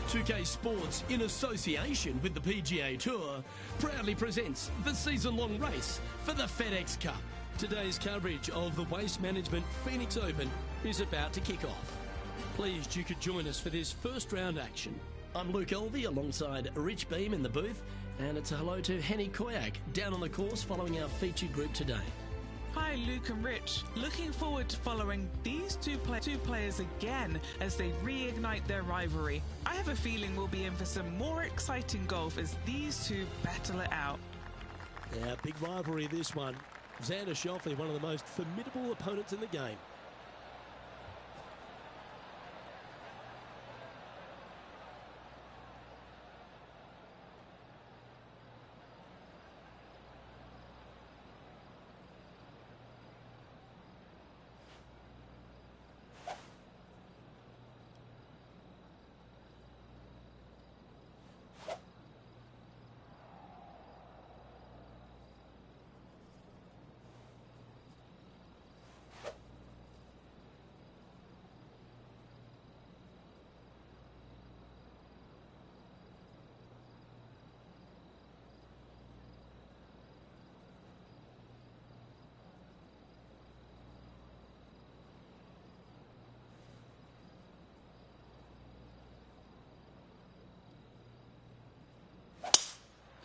2K Sports, in association with the PGA Tour, proudly presents the season-long race for the FedEx Cup. Today's coverage of the Waste Management Phoenix Open is about to kick off. Pleased you could join us for this first round action. I'm Luke Elvey alongside Rich Beam in the booth, and it's a hello to Henny Koyak down on the course following our featured group today. Hi Luke and Rich, looking forward to following these two players again as they reignite their rivalry. I have a feeling we'll be in for some more exciting golf as these two battle it out. Yeah, big rivalry this one. Xander Schauffele, one of the most formidable opponents in the game.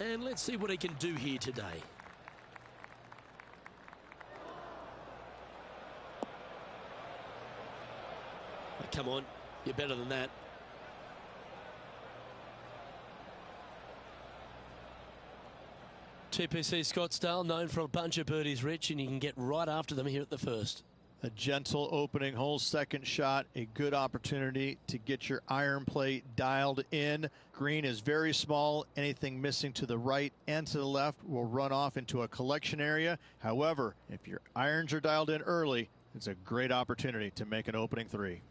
And let's see what he can do here today. Oh, come on, you're better than that. TPC Scottsdale, known for a bunch of birdies, Rich, and you can get right after them here at the first. A gentle opening hole, second shot, a good opportunity to get your iron play dialed in. Green is very small. Anything missing to the right and to the left will run off into a collection area. However, if your irons are dialed in early, it's a great opportunity to make an opening three.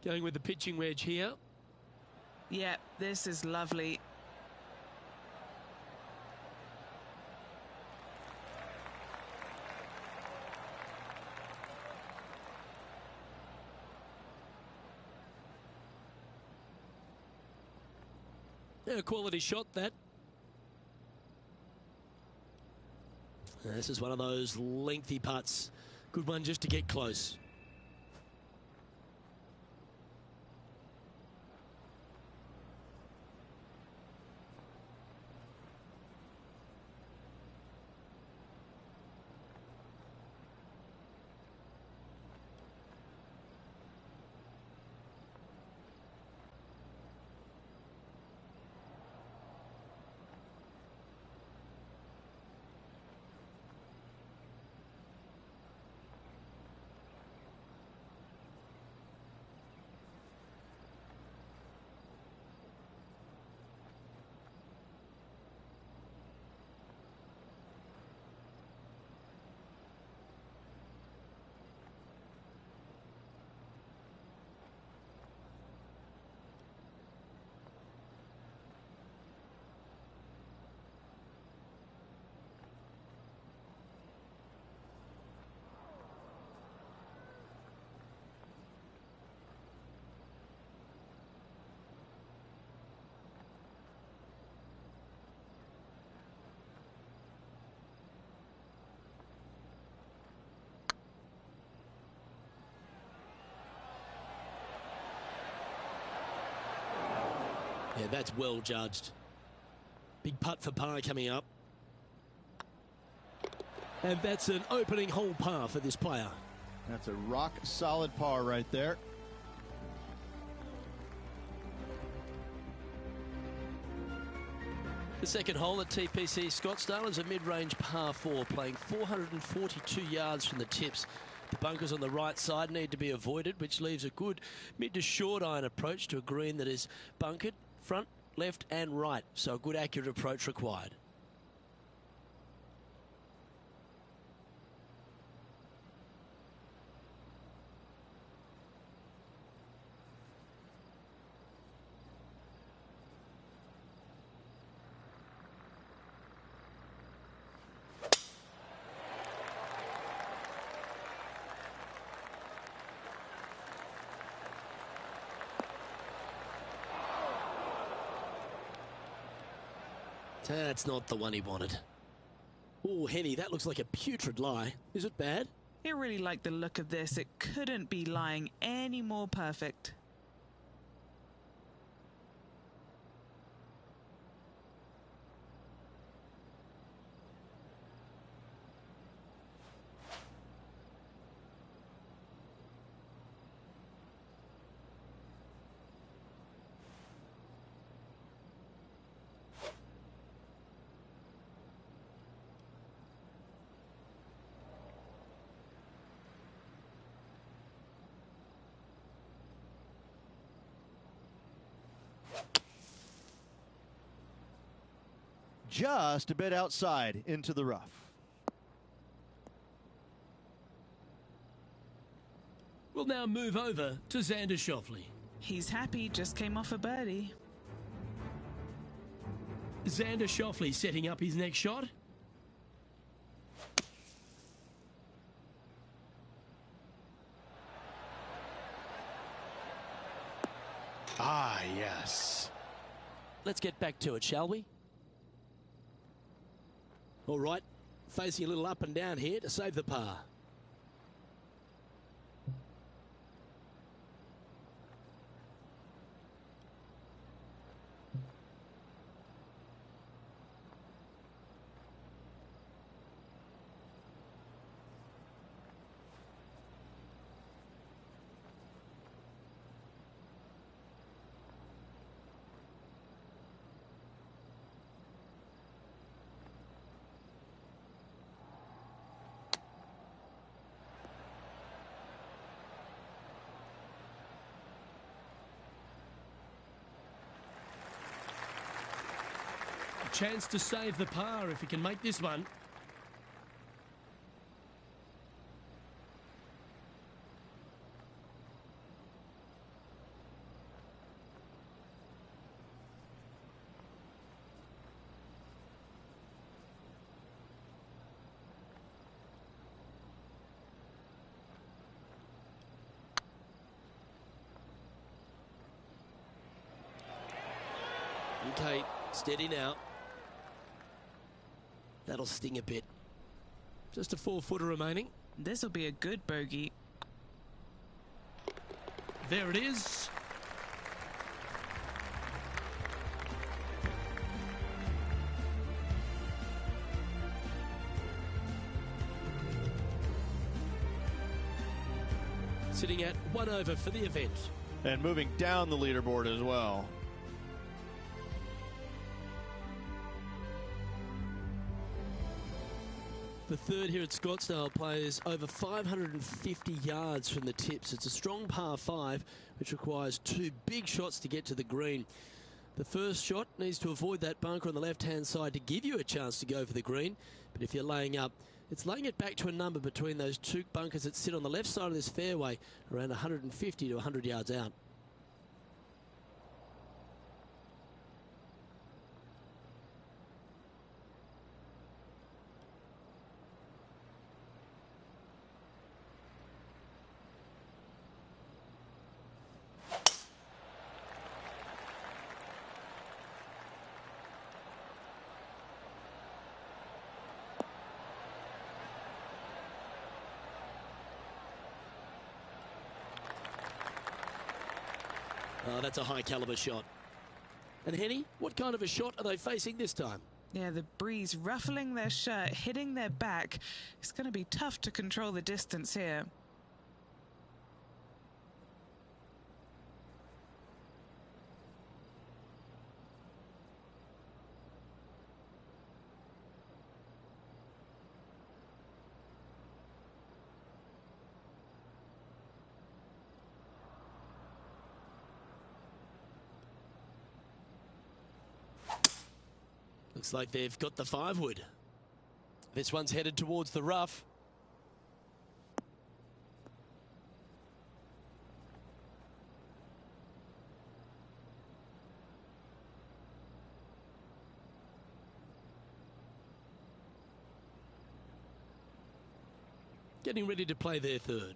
Going with the pitching wedge here. Yeah, this is lovely. Yeah, quality shot that. This is one of those lengthy putts. Good one just to get close. Yeah, that's well judged. Big putt for par coming up. And that's an opening hole par for this player. That's a rock solid par right there. The second hole at TPC Scottsdale is a mid-range par 4, playing 442 yards from the tips. The bunkers on the right side need to be avoided, which leaves a good mid to short iron approach to a green that is bunkered front, left and right. So a good accurate approach required. That's not the one he wanted. Oh, Henny, that looks like a putrid lie. Is it bad? I really like the look of this. It couldn't be lying any more perfect. Just a bit outside into the rough. We'll now move over to Xander Schauffele. He's happy, just came off a birdie. Xander Schauffele setting up his next shot. Ah, yes. Let's get back to it, shall we? All right, facing a little up and down here to save the par. Chance to save the par if he can make this one. Okay, steady now. That'll sting a bit. Just a 4-footer remaining. This will be a good bogey. There it is. Sitting at 1 over for the event. And moving down the leaderboard as well. The third here at Scottsdale plays over 550 yards from the tips. It's a strong par 5, which requires 2 big shots to get to the green. The first shot needs to avoid that bunker on the left-hand side to give you a chance to go for the green. But if you're laying up, it's laying it back to a number between those 2 bunkers that sit on the left side of this fairway, around 150 to 100 yards out. Oh, that's a high caliber shot. And Henny, what kind of a shot are they facing this time? Yeah, the breeze ruffling their shirt, hitting their back. It's going to be tough to control the distance here. Looks like they've got the 5-wood. This one's headed towards the rough. Getting ready to play their third.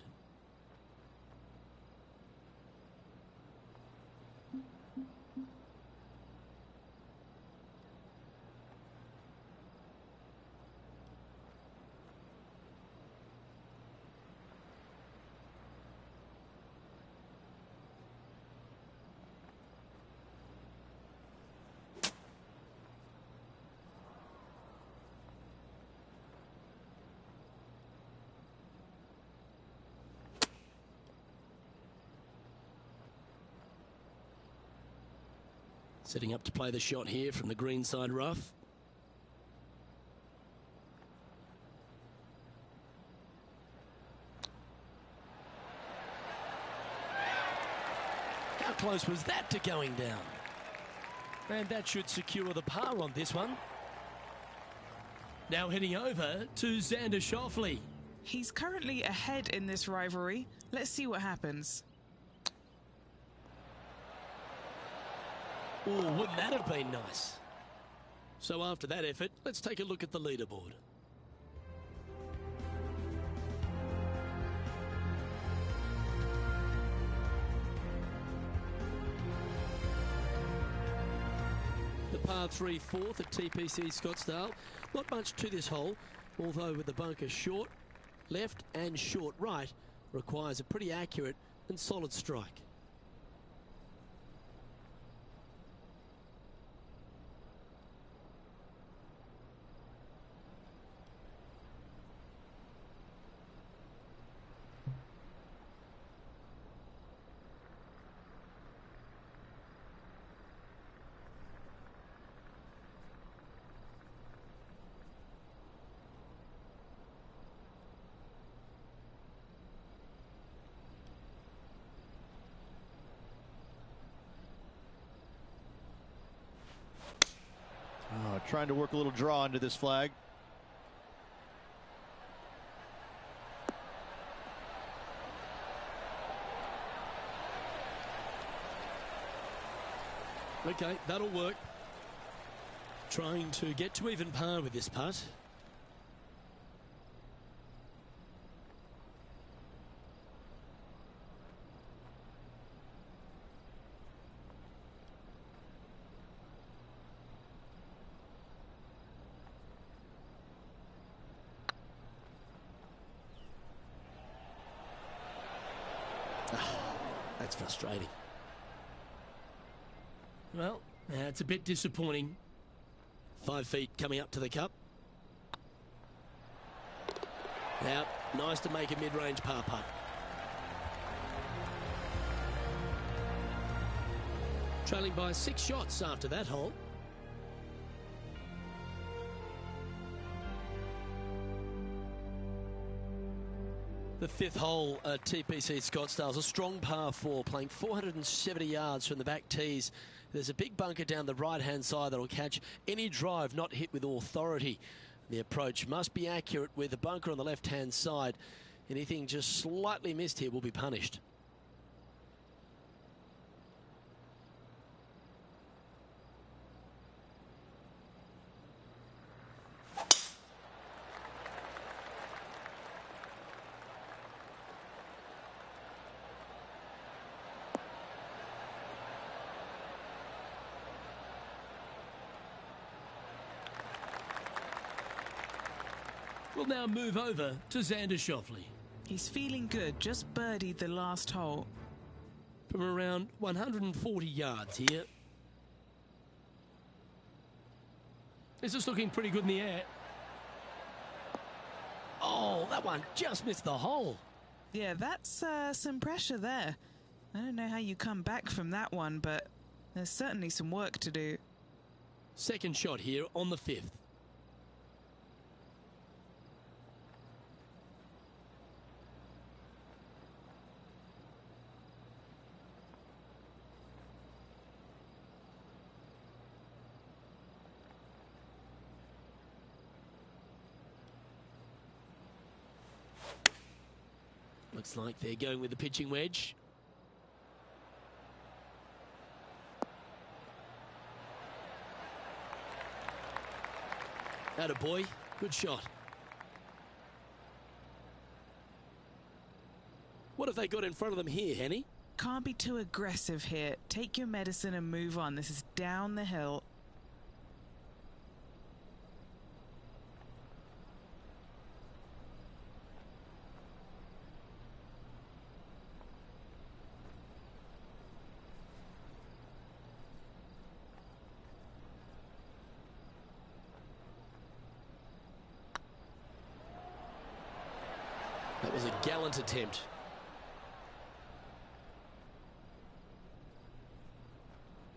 Setting up to play the shot here from the greenside rough. How close was that to going down? And that should secure the par on this one. Now heading over to Xander Schauffele. He's currently ahead in this rivalry. Let's see what happens. Oh, wouldn't that have been nice? So after that effort, let's take a look at the leaderboard. The par 3 fourth at TPC Scottsdale. Not much to this hole, although with the bunker short left and short right, requires a pretty accurate and solid strike. Trying to work a little draw into this flag. Okay, that'll work. Trying to get to even par with this putt. That's frustrating. Well, it's a bit disappointing. 5 feet coming up to the cup. Now, nice to make a mid-range par putt. Trailing by 6 shots after that hole. The 5th hole at TPC Scottsdale is a strong par 4, playing 470 yards from the back tees. There's a big bunker down the right-hand side that will catch any drive not hit with authority. The approach must be accurate with the bunker on the left-hand side. Anything just slightly missed here will be punished. We'll now move over to Xander Schauffele. He's feeling good, just birdied the last hole. From around 140 yards here. This is looking pretty good in the air. Oh, that one just missed the hole. Yeah, that's some pressure there. I don't know how you come back from that one, but there's certainly some work to do. Second shot here on the 5th. Looks like they're going with the pitching wedge. Attaboy, good shot. What have they got in front of them here, Henny? Can't be too aggressive here. Take your medicine and move on. This is down the hill. That was a gallant attempt.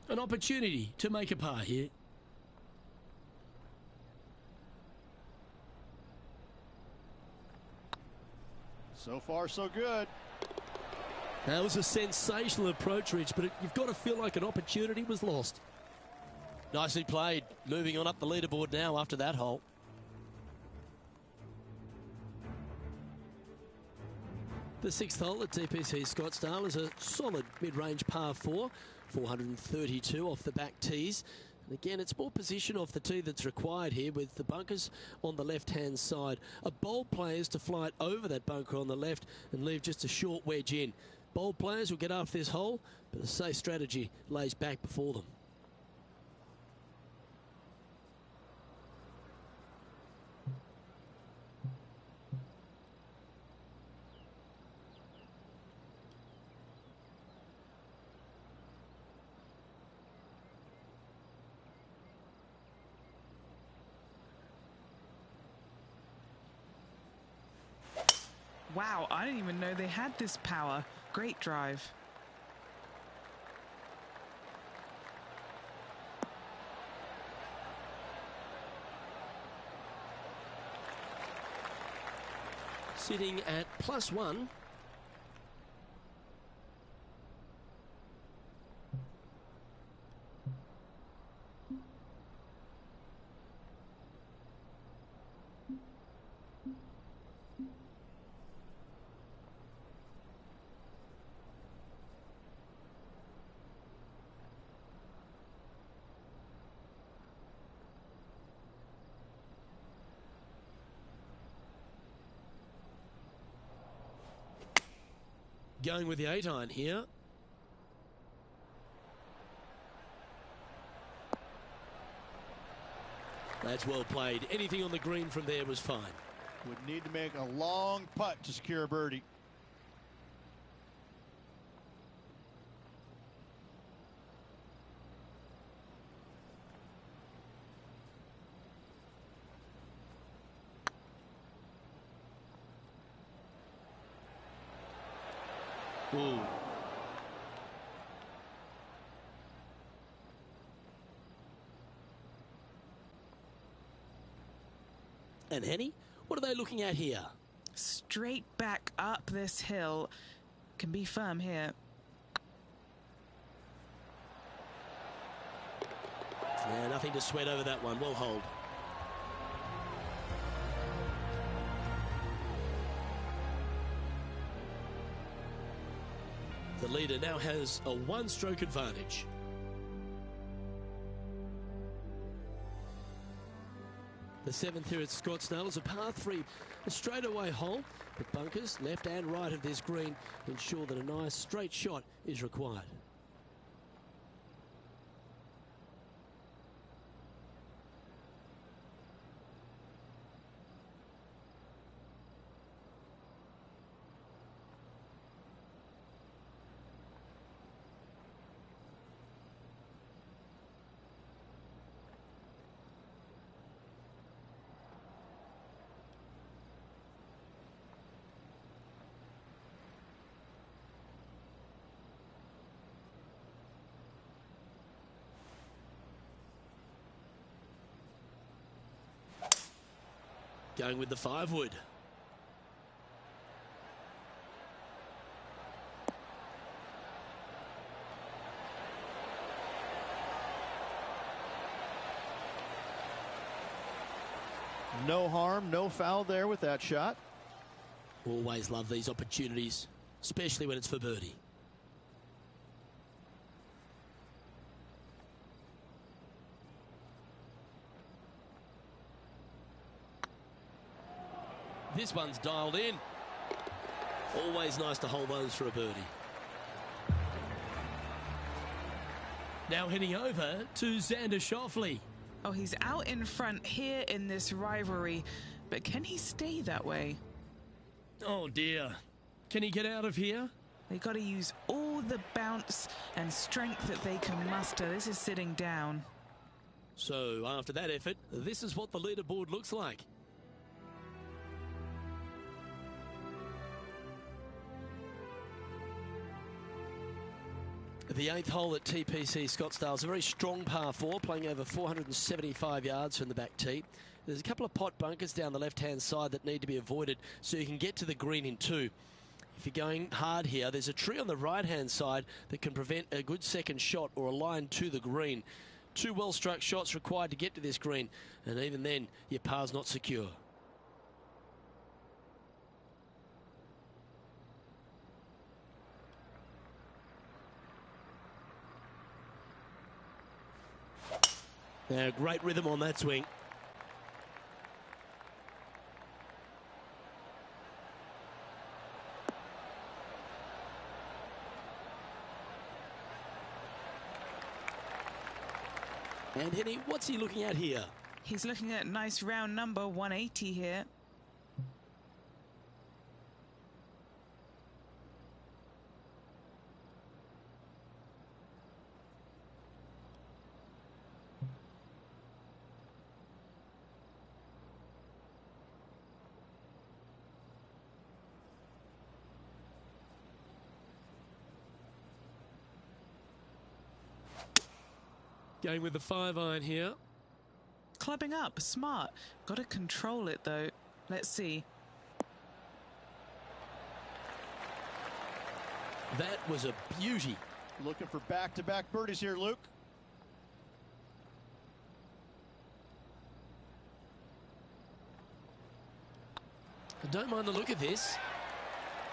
An opportunity to make a par here. So far, so good. That was a sensational approach, Rich, but you've got to feel like an opportunity was lost. Nicely played. Moving on up the leaderboard now after that hole. The sixth hole at TPC Scottsdale is a solid mid-range par 4, 432 off the back tees. And again, it's more position off the tee that's required here, with the bunkers on the left-hand side. A bold player is to fly it over that bunker on the left and leave just a short wedge in. Bold players will get after this hole, but a safe strategy lays back before them. Wow, I didn't even know they had this power. Great drive. Sitting at +1. Going with the 8-iron here. That's well played. Anything on the green from there was fine. Would need to make a long putt to secure a birdie. Ooh. And Henny, what are they looking at here? Straight back up this hill. Can be firm here. Yeah, nothing to sweat over that one. Well hold. The leader now has a one-stroke advantage. The seventh here at Scottsdale is a par 3, a straightaway hole. The bunkers left and right of this green ensure that a nice straight shot is required. Going with the 5-wood. No harm, no foul there with that shot. Always love these opportunities, especially when it's for birdie. This one's dialed in. Always nice to hold those for a birdie. Now heading over to Xander Schauffele. Oh, he's out in front here in this rivalry, but can he stay that way? Oh dear. Can he get out of here? They got to use all the bounce and strength that they can muster. This is sitting down. So after that effort, this is what the leaderboard looks like. The 8th hole at TPC Scottsdale is a very strong par 4, playing over 475 yards from the back tee. There's a couple of pot bunkers down the left-hand side that need to be avoided so you can get to the green in 2. If you're going hard here, there's a tree on the right-hand side that can prevent a good second shot or a line to the green. 2 well-struck shots required to get to this green, and even then, your par's not secure. Now, great rhythm on that swing. And Henny, what's he looking at here? He's looking at nice round number 180 here. Going with the 5-iron here. Clubbing up, smart. Got to control it though. Let's see. That was a beauty. Looking for back-to-back birdies here, Luke. I don't mind the look of this.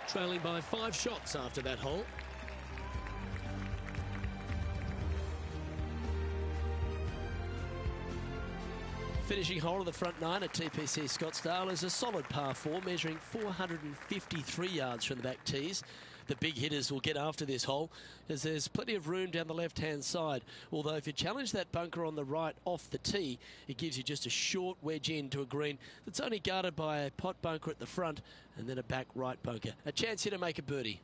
Trailing by 5 shots after that hole. Finishing hole of the front 9 at TPC Scottsdale is a solid par 4, measuring 453 yards from the back tees. The big hitters will get after this hole, as there's plenty of room down the left-hand side. Although if you challenge that bunker on the right off the tee, it gives you just a short wedge into a green that's only guarded by a pot bunker at the front and then a back right bunker. A chance here to make a birdie.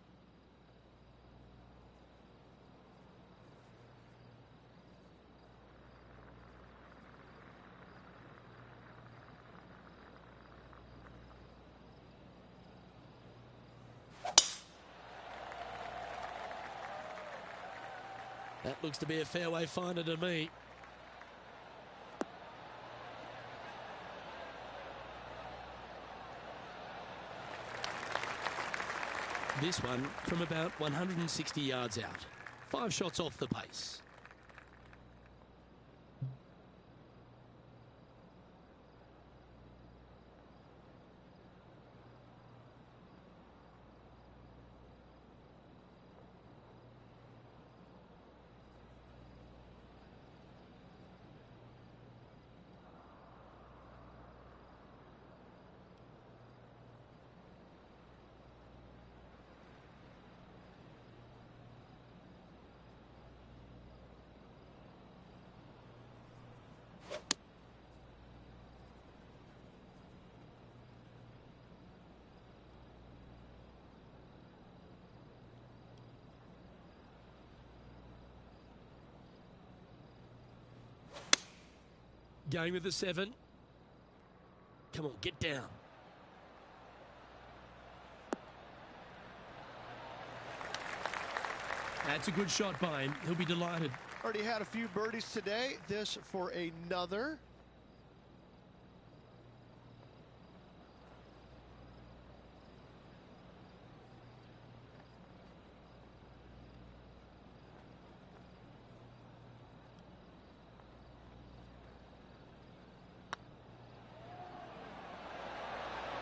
That looks to be a fairway finder to me. This one from about 160 yards out. 5 shots off the pace. Going with the 7. Come on, get down. That's a good shot by him. He'll be delighted. Already had a few birdies today. This for another.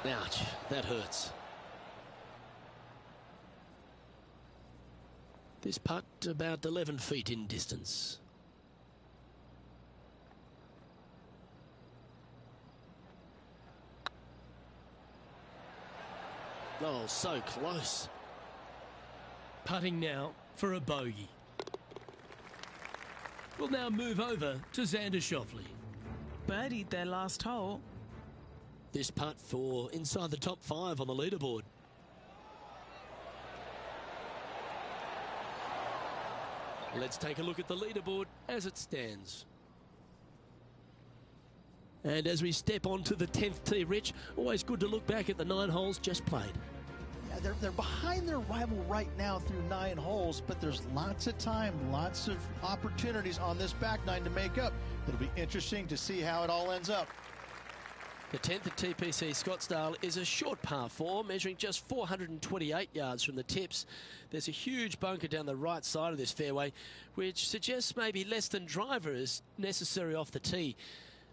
Ouch, that hurts. This putt about 11 feet in distance. Oh, so close. Putting now for a bogey. We'll now move over to Xander Schauffele. Birdied their last hole. This putt for inside the top 5 on the leaderboard. Let's take a look at the leaderboard as it stands. And as we step onto the 10th tee, Rich, always good to look back at the 9 holes just played. Yeah, they're behind their rival right now through 9 holes, but there's lots of time, lots of opportunities on this back 9 to make up. It'll be interesting to see how it all ends up. The 10th at TPC Scottsdale is a short par 4, measuring just 428 yards from the tips. There's a huge bunker down the right side of this fairway, which suggests maybe less than driver is necessary off the tee.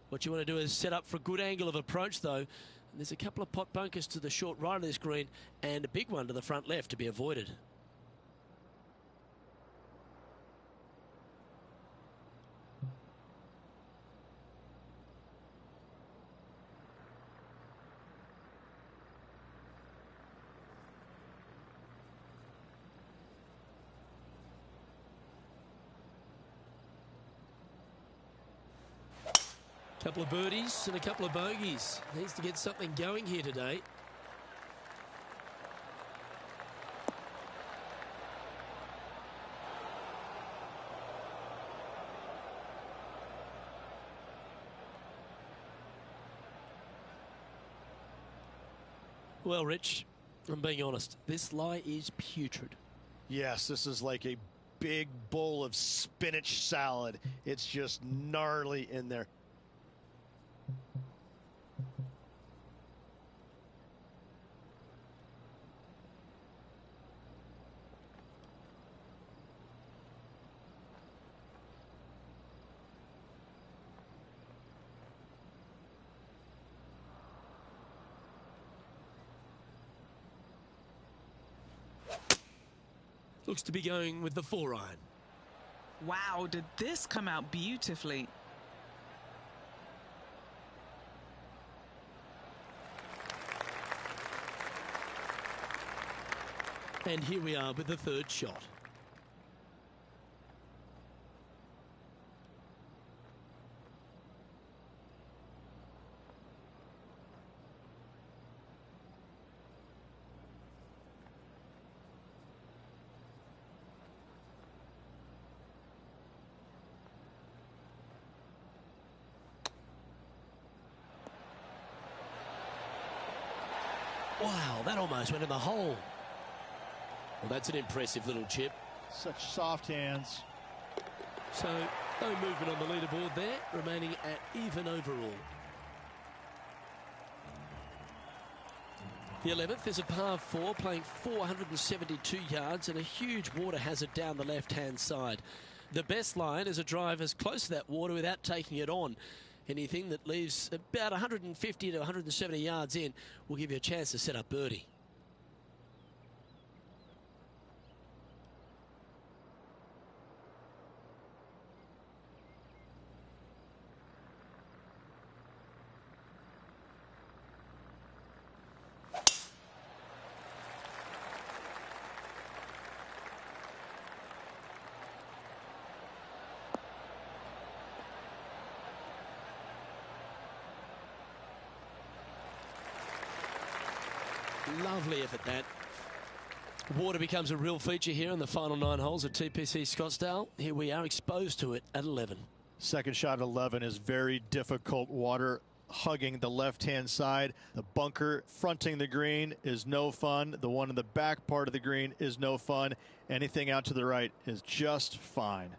What you want to do is set up for a good angle of approach, though. There's a couple of pot bunkers to the short right of this green and a big one to the front left to be avoided. Couple of birdies and a couple of bogeys. Needs to get something going here today. Well, Rich, I'm being honest. This lie is putrid. Yes, this is like a big bowl of spinach salad. It's just gnarly in there. Looks to be going with the 4-iron. Wow, did this come out beautifully? And here we are with the 3rd shot. Wow, that almost went in the hole. Well, that's an impressive little chip. Such soft hands. So, no movement on the leaderboard there, remaining at even overall. The 11th is a par 4, playing 472 yards and a huge water hazard down the left-hand side. The best line is a drive as close to that water without taking it on. Anything that leaves about 150 to 170 yards in will give you a chance to set up birdie. Lovely effort that. Water becomes a real feature here in the final 9 holes at TPC Scottsdale. Here we are exposed to it at 11. Second shot at 11 is very difficult. Water hugging the left-hand side. The bunker fronting the green is no fun. The one in the back part of the green is no fun. Anything out to the right is just fine.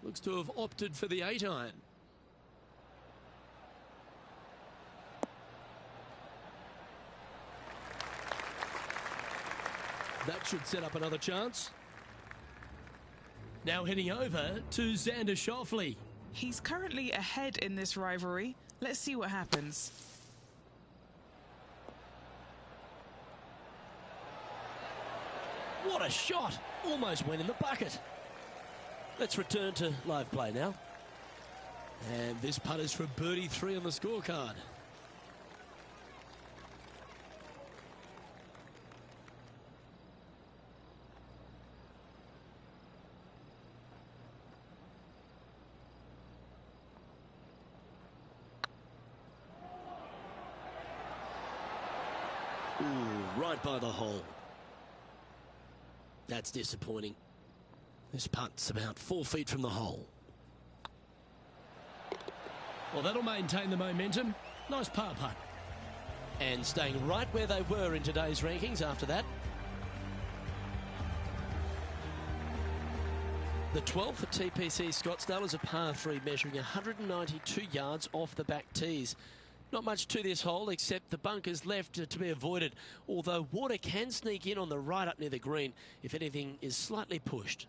Looks to have opted for the 8-iron. That should set up another chance. Now heading over to Xander Schauffele. He's currently ahead in this rivalry. Let's see what happens. What a shot! Almost went in the bucket. Let's return to live play now. And this putt is for birdie 3 on the scorecard. right by the hole. That's disappointing. This putt's about 4 feet from the hole. Well, that'll maintain the momentum. Nice par putt. And staying right where they were in today's rankings after that. The 12 for TPC Scottsdale is a par 3 measuring 192 yards off the back tees. Not much to this hole except the bunkers left to be avoided, although water can sneak in on the right up near the green if anything is slightly pushed.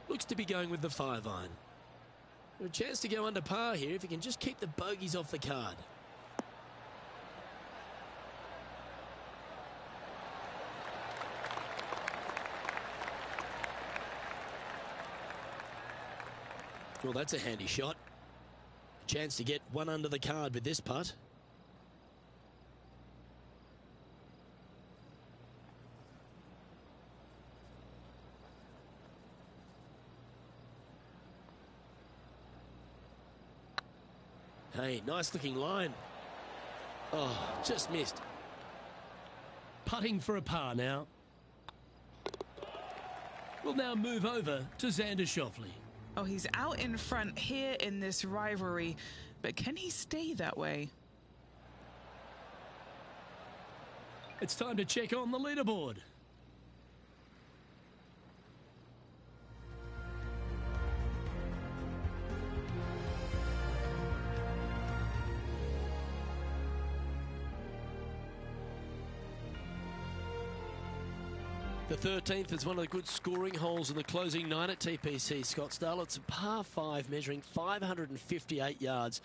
Looks to be going with the 5-iron. A chance to go under par here if he can just keep the bogeys off the card. Well, that's a handy shot. A chance to get one under the card with this putt. Hey, nice looking line. Oh, just missed. Putting for a par now. We'll now move over to Xander Schauffele. Oh, he's out in front here in this rivalry, but can he stay that way? It's time to check on the leaderboard. The 13th is one of the good scoring holes in the closing 9 at TPC Scottsdale. It's a par 5 measuring 558 yards.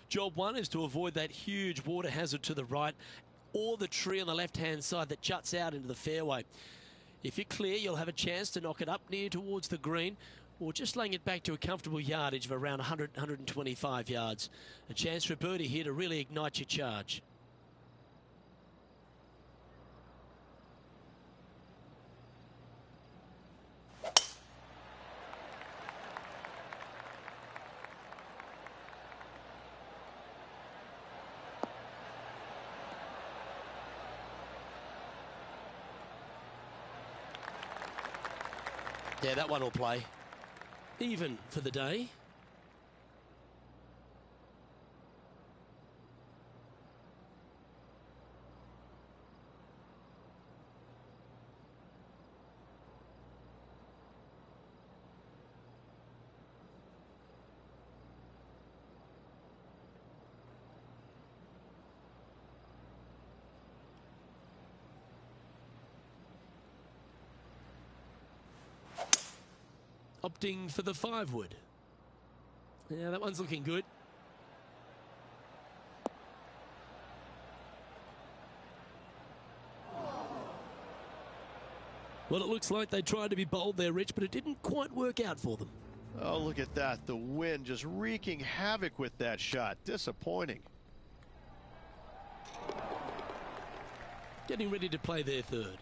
Job 1 is to avoid that huge water hazard to the right or the tree on the left-hand side that juts out into the fairway. If you're clear, you'll have a chance to knock it up near towards the green or just laying it back to a comfortable yardage of around 100, 125 yards. A chance for a birdie here to really ignite your charge. Yeah, that one will play. Even for the day. Opting for the 5-wood. Yeah, that one's looking good. Well, it looks like they tried to be bold there, Rich, but it didn't quite work out for them. Oh, look at that. The wind just wreaking havoc with that shot. Disappointing. Getting ready to play their third.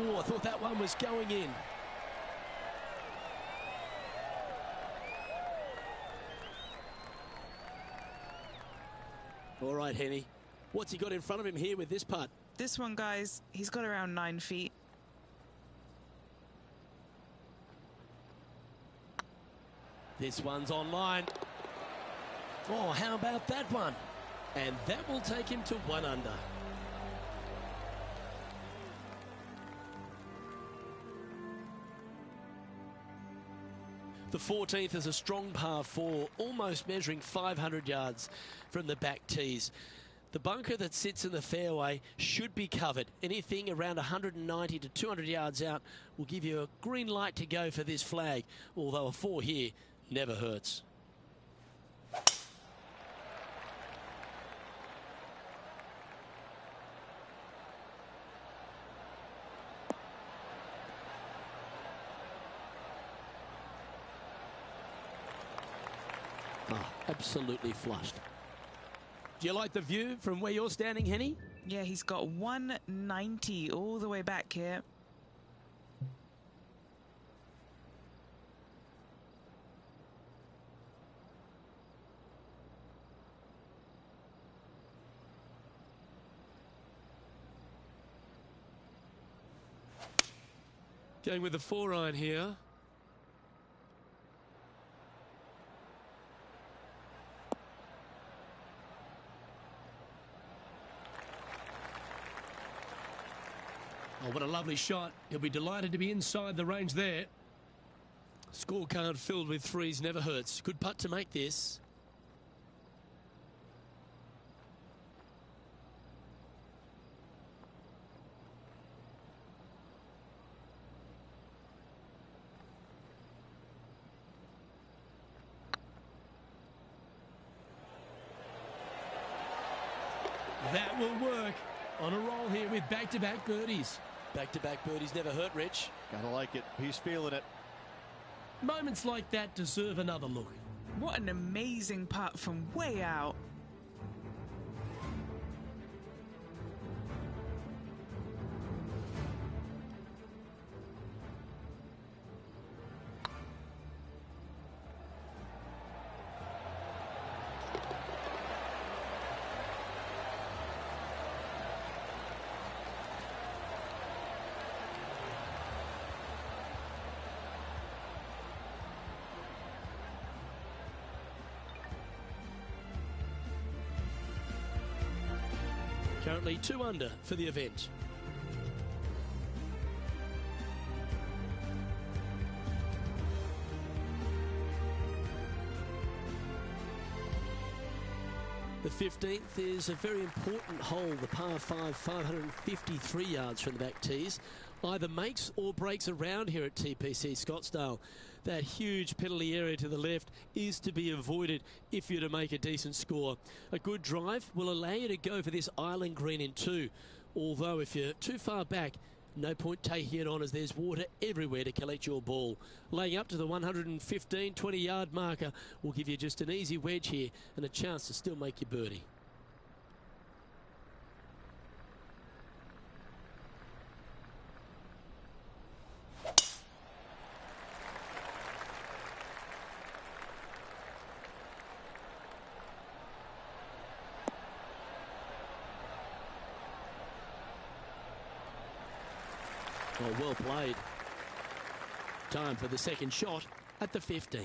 Oh, I thought that one was going in. All right, Henny. What's he got in front of him here with this putt? This one, guys, he's got around 9 feet. This one's online. Oh, how about that one? And that will take him to 1 under. The 14th is a strong par 4, almost measuring 500 yards from the back tees. The bunker that sits in the fairway should be covered. Anything around 190 to 200 yards out will give you a green light to go for this flag, although a 4 here never hurts. Oh, absolutely flushed. Do you like the view from where you're standing, Henny? Yeah, he's got 190 all the way back here. Going with the 4-iron here. Oh, what a lovely shot. He'll be delighted to be inside the range there. Scorecard filled with threes never hurts. Good putt to make this. That will work. On a roll here with back-to-back birdies. Back-to-back birdies never hurt, Rich. Gotta like it. He's feeling it. Moments like that deserve another look. What an amazing putt from way out. Currently 2 under for the event. The 15th is a very important hole, the par 5, 553 yards from the back tees. Either makes or breaks around here at TPC Scottsdale. That huge penalty area to the left is to be avoided if you're to make a decent score. A good drive will allow you to go for this island green in 2. Although if you're too far back, no point taking it on as there's water everywhere to collect your ball. Laying up to the 115, 20-yard marker will give you just an easy wedge here and a chance to still make your birdie. Oh, well played. Time for the second shot at the 15.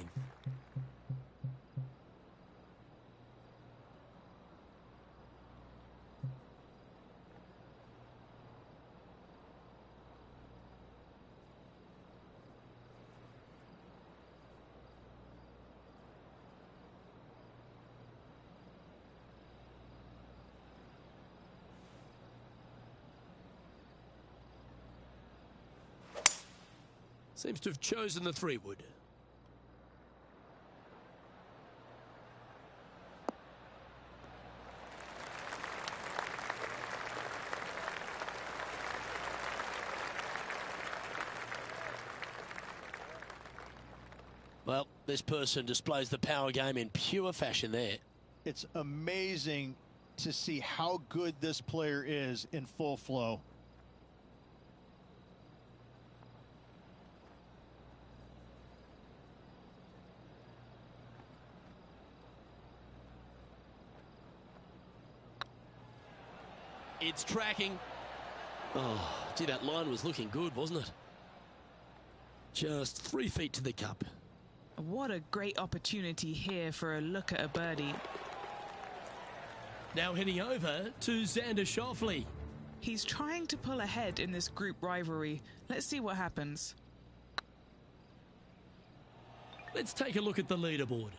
Seems to have chosen the 3-wood. Well, this person displays the power game in pure fashion there. It's amazing to see how good this player is in full flow. It's tracking. Oh, gee, that line was looking good, wasn't it? Just 3 feet to the cup. What a great opportunity here for a look at a birdie. Now heading over to Xander Schauffele. He's trying to pull ahead in this group rivalry. Let's see what happens. Let's take a look at the leaderboard.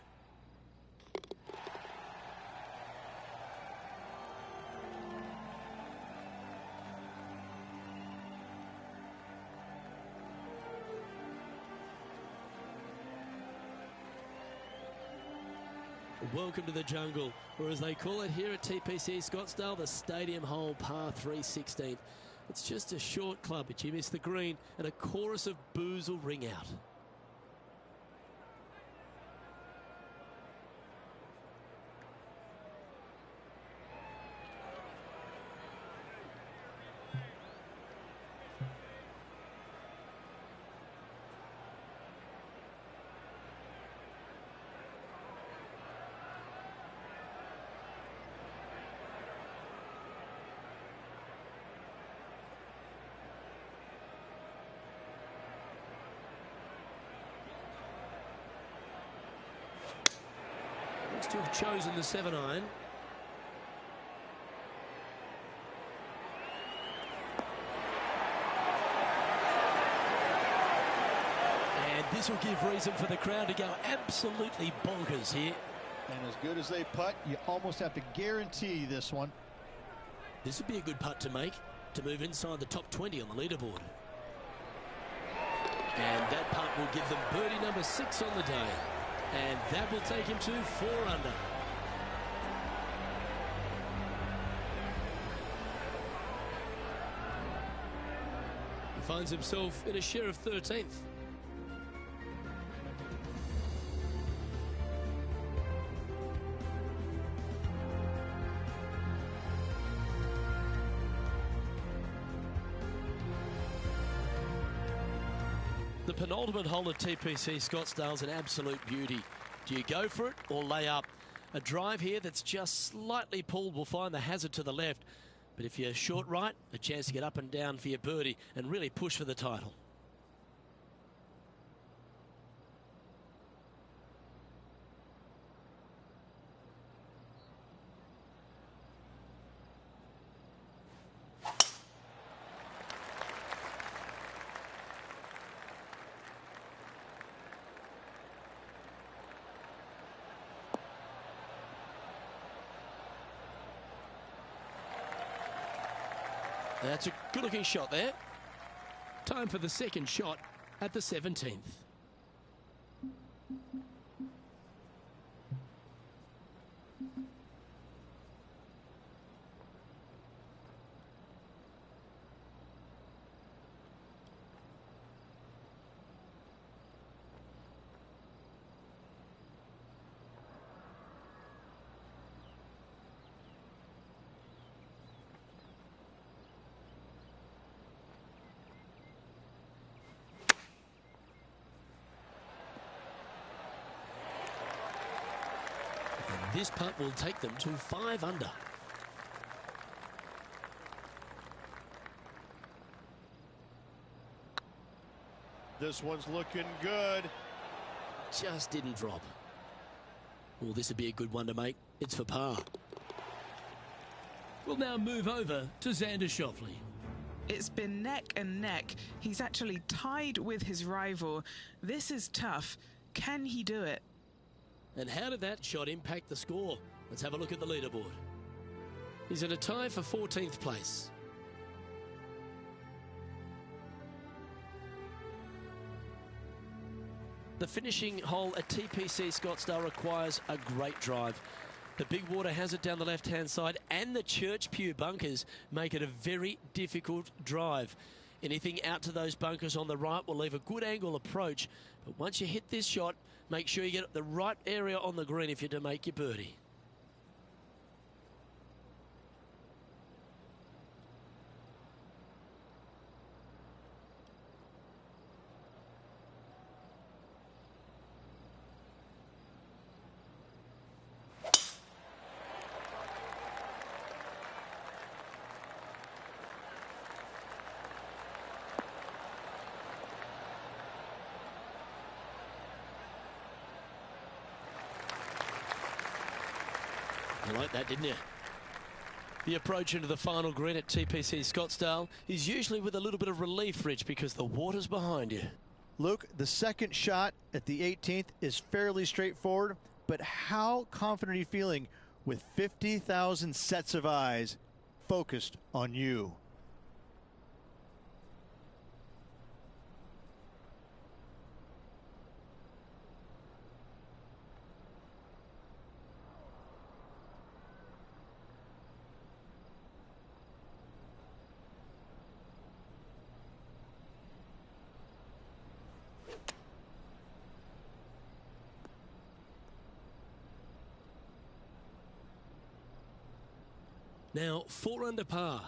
Welcome to the jungle, or as they call it here at TPC Scottsdale, the Stadium Hole Par 3 16th. It's just a short club, but you miss the green, and a chorus of boos will ring out. Looks to have chosen the 7-iron. And this will give reason for the crowd to go absolutely bonkers here. And as good as they putt, you almost have to guarantee this one. This would be a good putt to make to move inside the top 20 on the leaderboard. And that putt will give them birdie number 6 on the day. And that will take him to 4 under. He finds himself in a share of 13th. The penultimate hole at TPC Scottsdale is an absolute beauty. Do you go for it or lay up? A drive here that's just slightly pulled will find the hazard to the left. But if you're short right, a chance to get up and down for your birdie and really push for the title. That's a good-looking shot there. Time for the second shot at the 17th. This putt will take them to 5 under. This one's looking good. Just didn't drop. Well, this would be a good one to make. It's for par. We'll now move over to Xander Schauffele. It's been neck and neck. He's actually tied with his rival. This is tough. Can he do it? And how did that shot impact the score? Let's have a look at the leaderboard. He's in a tie for 14th place. The finishing hole at TPC Scottsdale requires a great drive. The big water hazard down the left-hand side and the Church Pew bunkers make it a very difficult drive. Anything out to those bunkers on the right will leave a good angle approach. But once you hit this shot, make sure you get the right area on the green if you're to make your birdie. You like that, didn't you? The approach into the final green at TPC Scottsdale is usually with a little bit of relief, Rich, because the water's behind you. Luke, the second shot at the 18th is fairly straightforward, but how confident are you feeling with 50,000 sets of eyes focused on you? Now 4 under par.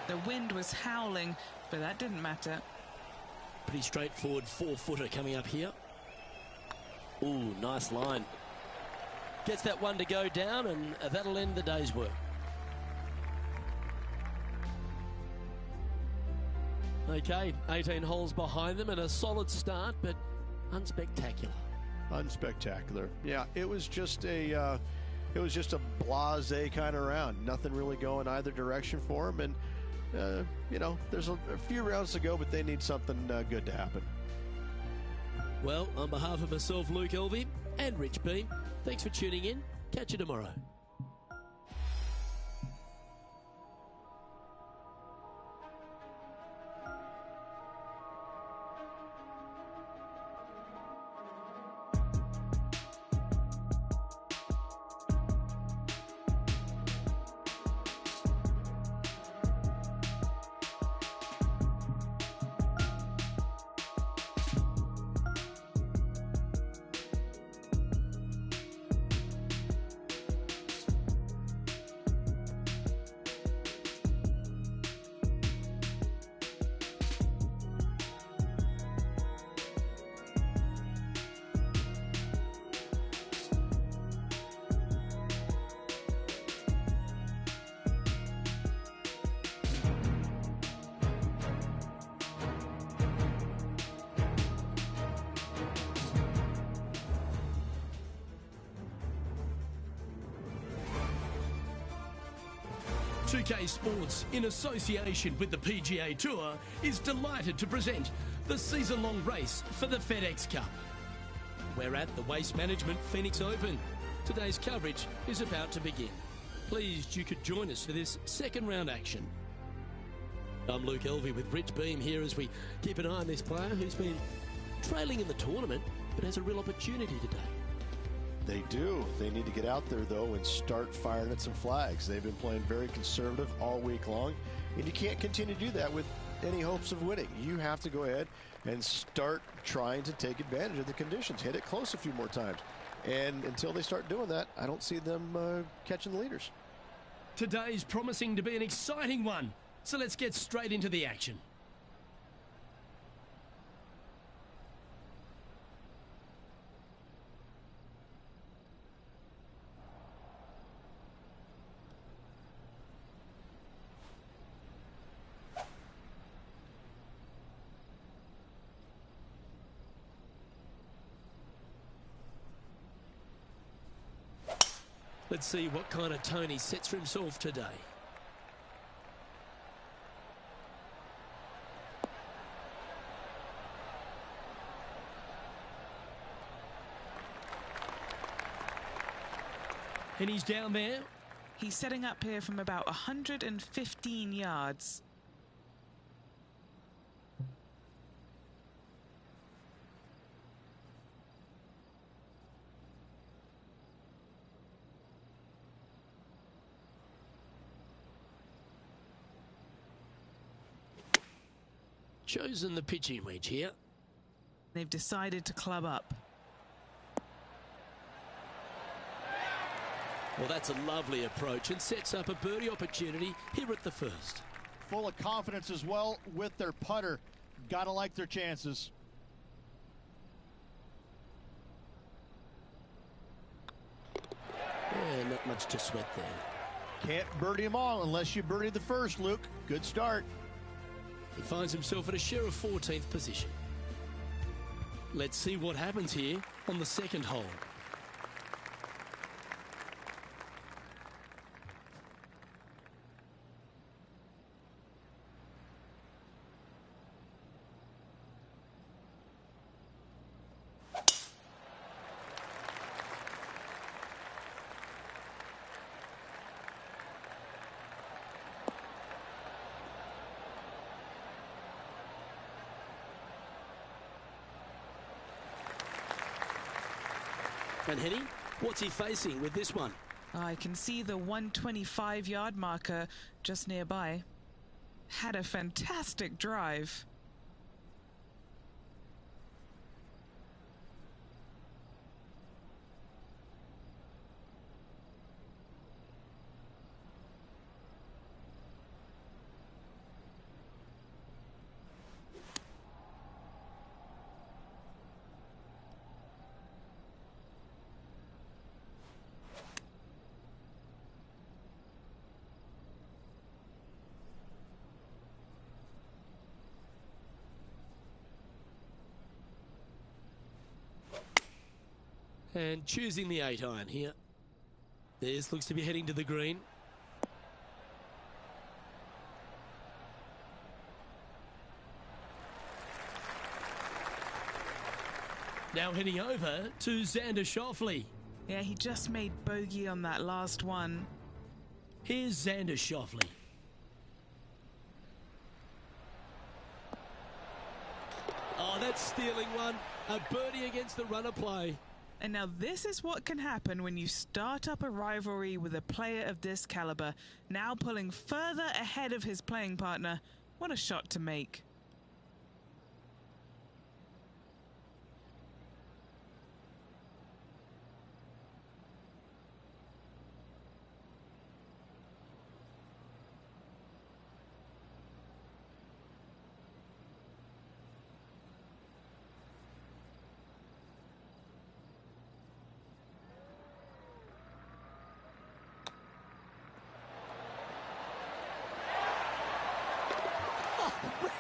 The wind was howling, but that didn't matter. Pretty straightforward 4-footer coming up here. Ooh, nice line. Gets that one to go down, and that'll end the day's work. Okay, 18 holes behind them and a solid start, but unspectacular. Unspectacular. Yeah, it was just a blasé kind of round. Nothing really going either direction for them, and you know, there's a few rounds to go, but they need something good to happen. Well, on behalf of myself, Luke Elvey, and Rich Beam, thanks for tuning in. Catch you tomorrow. UK Sports, in association with the PGA Tour, is delighted to present the season-long race for the FedEx Cup. We're at the Waste Management Phoenix Open. Today's coverage is about to begin. Pleased you could join us for this second round action. I'm Luke Elvey with Rich Beam here as we keep an eye on this player who's been trailing in the tournament but has a real opportunity today. They do. They need to get out there, though, and start firing at some flags. They've been playing very conservative all week long, and you can't continue to do that with any hopes of winning. You have to go ahead and start trying to take advantage of the conditions. Hit it close a few more times. And until they start doing that, I don't see them catching the leaders. Today's promising to be an exciting one, so let's get straight into the action. Let's see what kind of tone he sets for himself today. And he's down there. He's setting up here from about 115 yards. Chosen the pitching wedge here. They've decided to club up. Well, that's a lovely approach and sets up a birdie opportunity here at the first. Full of confidence as well with their putter. Gotta like their chances. Yeah, not much to sweat there. Can't birdie them all unless you birdie the first, Luke. Good start. He finds himself at a share of 14th position. Let's see what happens here on the second hole. And Henny, what's he facing with this one? I can see the 125-yard marker just nearby. Had a fantastic drive. And choosing the 8-iron here. This looks to be heading to the green. Now heading over to Xander Schauffele. Yeah, he just made bogey on that last one. Here's Xander Schauffele. Oh, that's stealing one. A birdie against the runner play. And now this is what can happen when you start up a rivalry with a player of this caliber. Now pulling further ahead of his playing partner. What a shot to make.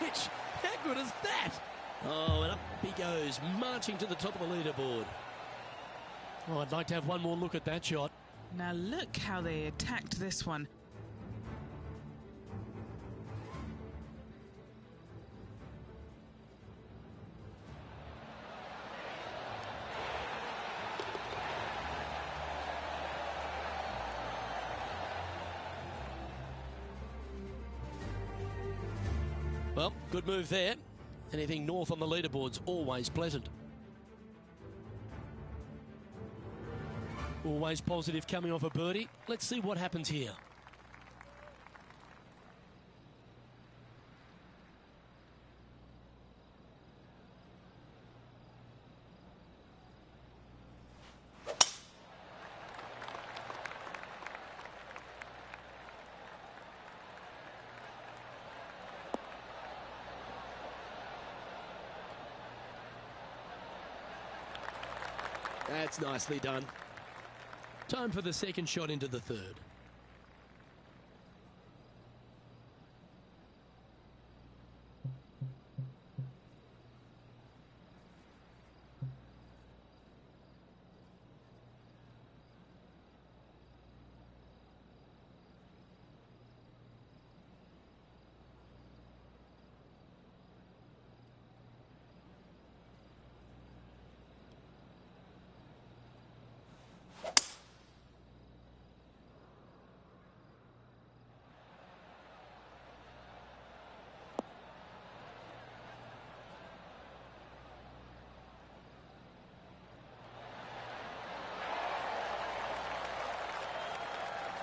Rich, how good is that? Oh, and up he goes, marching to the top of the leaderboard. Oh, I'd like to have one more look at that shot. Now look how they attacked this one. Well, good move there. Anything north on the leaderboard's always pleasant. Always positive coming off a birdie. Let's see what happens here. That's nicely done. Time for the second shot into the third.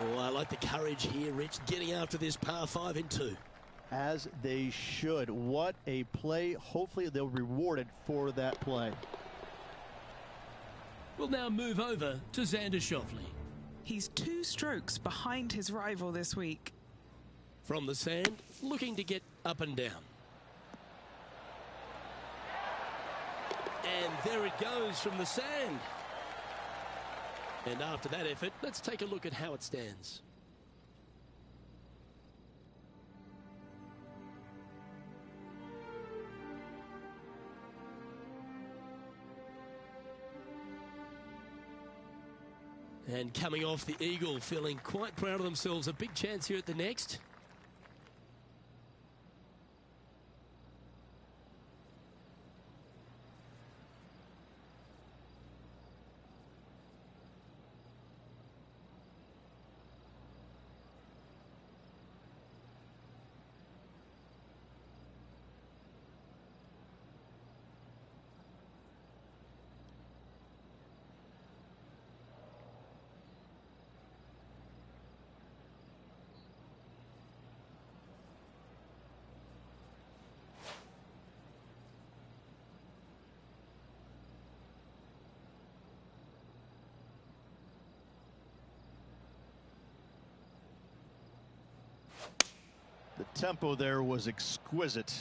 Oh, I like the courage here, Rich, getting after this par 5 in 2. As they should. What a play. Hopefully they'll be rewarded for that play. We'll now move over to Xander Schauffele. He's 2 strokes behind his rival this week. From the sand, looking to get up and down. And there it goes from the sand. And after that effort, let's take a look at how it stands. And coming off the eagle, feeling quite proud of themselves. A big chance here at the next. The tempo there was exquisite.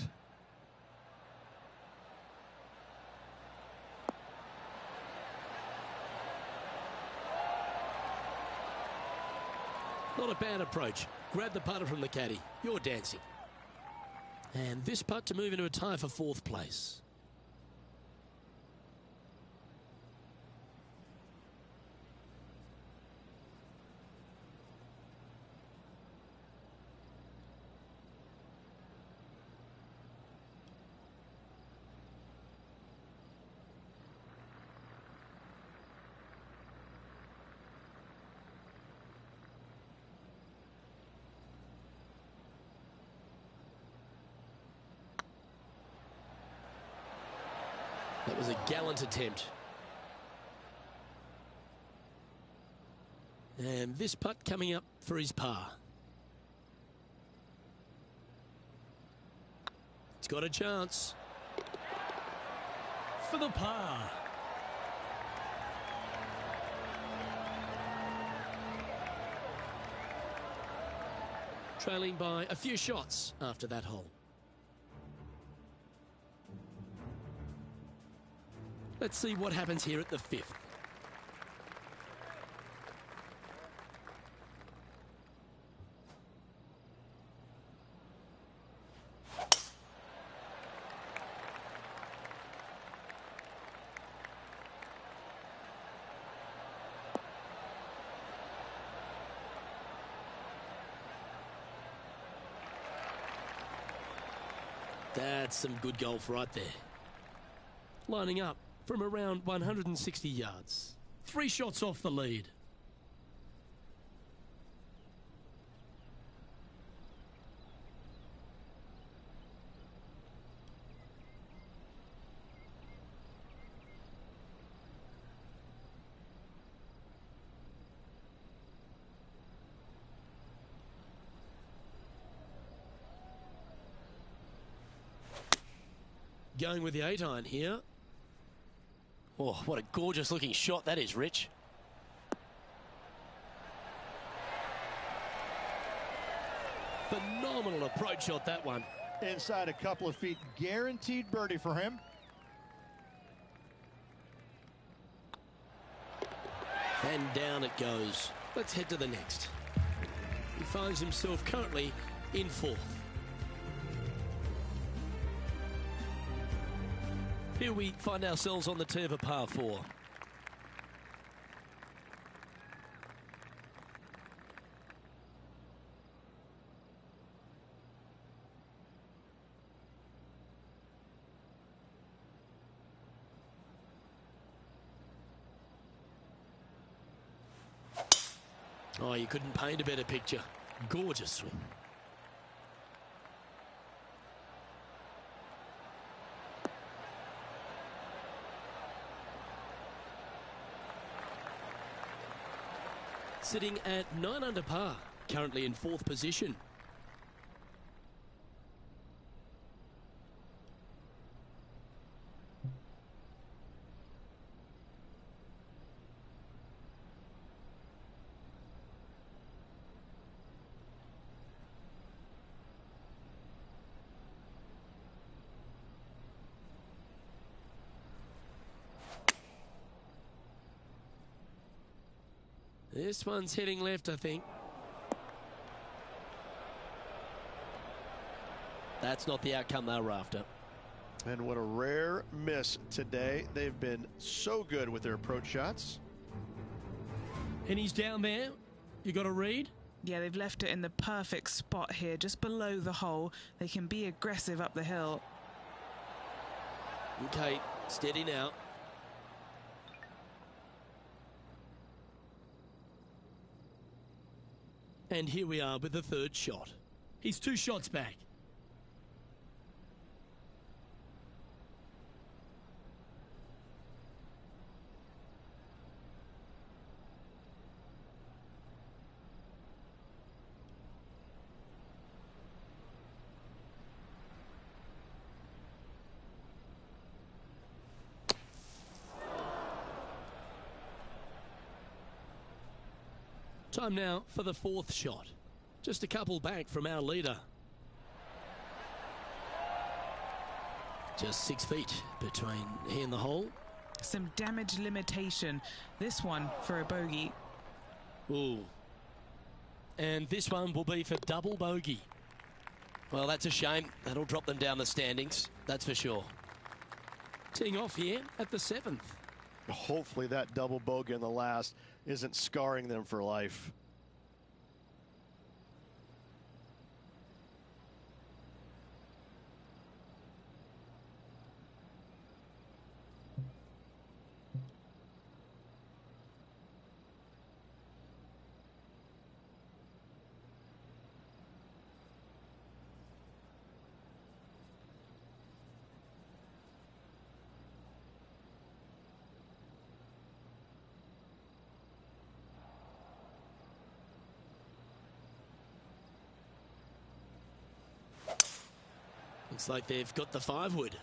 Not a bad approach. Grab the putter from the caddy. You're dancing. And this putt to move into a tie for 4th place. That was a gallant attempt. And this putt coming up for his par. It's got a chance. For the par. Trailing by a few shots after that hole. Let's see what happens here at the 5th. That's some good golf right there. Lining up from around 160 yards. 3 shots off the lead. Going with the 8-iron here. Oh, what a gorgeous looking shot that is, Rich. Phenomenal approach shot, that one. Inside a couple of feet, guaranteed birdie for him. And down it goes. Let's head to the next. He finds himself currently in 4th. Here we find ourselves on the tee of a par 4. Oh, you couldn't paint a better picture. Gorgeous swing. Sitting at 9 under par, currently in 4th position. This one's heading left, I think. That's not the outcome they were after. And what a rare miss today. They've been so good with their approach shots. And he's down there. You got to read. Yeah, they've left it in the perfect spot here, just below the hole. They can be aggressive up the hill. Okay, steady now. And here we are with the third shot. He's 2 shots back. Time now for the 4th shot. Just a couple back from our leader. Just 6 feet between he and the hole. Some damage limitation. This one for a bogey. Ooh. And this one will be for double bogey. Well, that's a shame. That'll drop them down the standings, that's for sure. Teeing off here at the 7th. Hopefully that double bogey in the last isn't scarring them for life. Looks like they've got the 5-wood.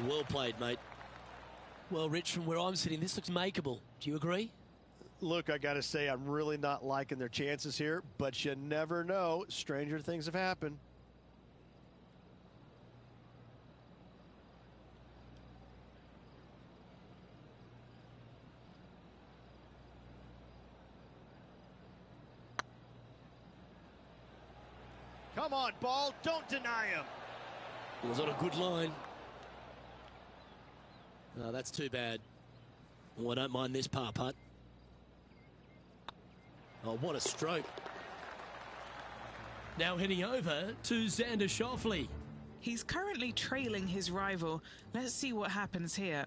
Well played, mate. Well, Rich, from where I'm sitting, this looks makeable. Do you agree? Look, I got to say, I'm really not liking their chances here, but you never know. Stranger things have happened. Come on, ball. Don't deny him. It was on a good line. Oh, that's too bad. Oh, I don't mind this par putt. Oh, what a stroke. Now heading over to Xander Schauffele. He's currently trailing his rival. Let's see what happens here.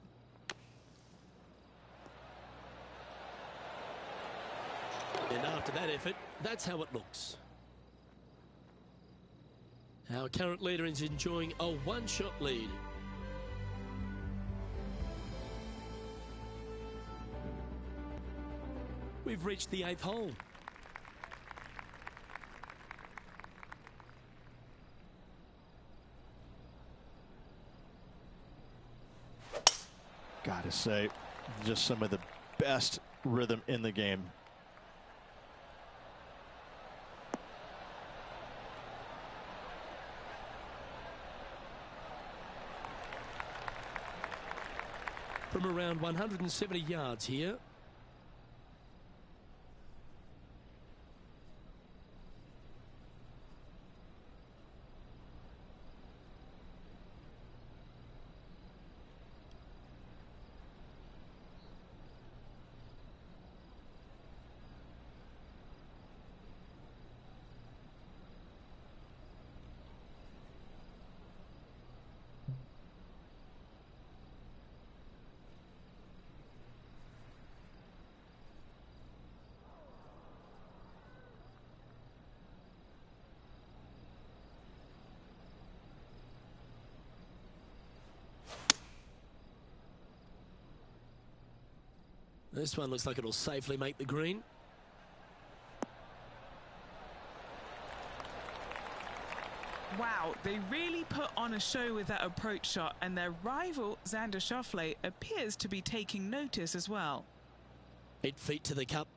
And after that effort, that's how it looks. Our current leader is enjoying a 1-shot lead. We've reached the 8th hole. Gotta say, just some of the best rhythm in the game. From around 170 yards here. This one looks like it'll safely make the green. Wow, they really put on a show with that approach shot, and their rival, Xander Schauffele, appears to be taking notice as well. 8 feet to the cup.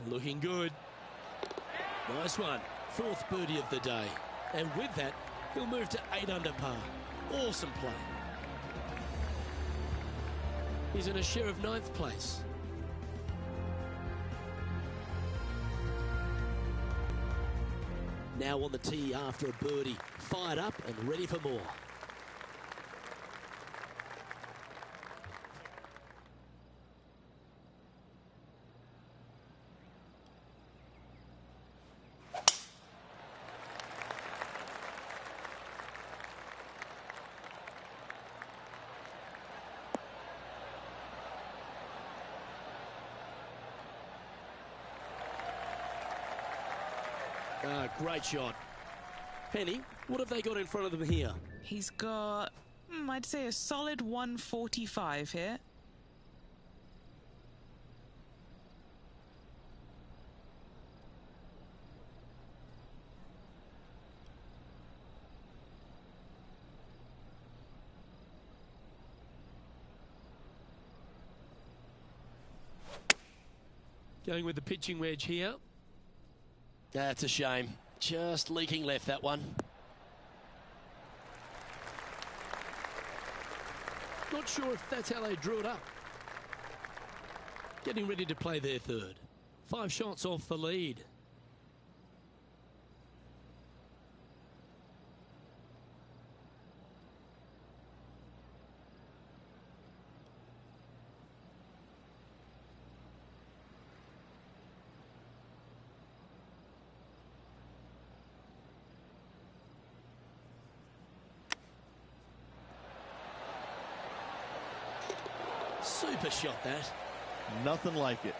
Looking good. Nice one. 4th birdie of the day. And with that, He'll move to 8 under par. Awesome play. He's in a share of 9th place. Now on the tee after a birdie. Fired up and ready for more. Great shot. Henny, what have they got in front of them here? He's got, I'd say a solid 145 here. Going with the pitching wedge here. That's a shame. Just leaking left, that one. Not sure if that's how they drew it up. Getting ready to play their third. 5 shots off the lead. Super shot, that. Nothing like it.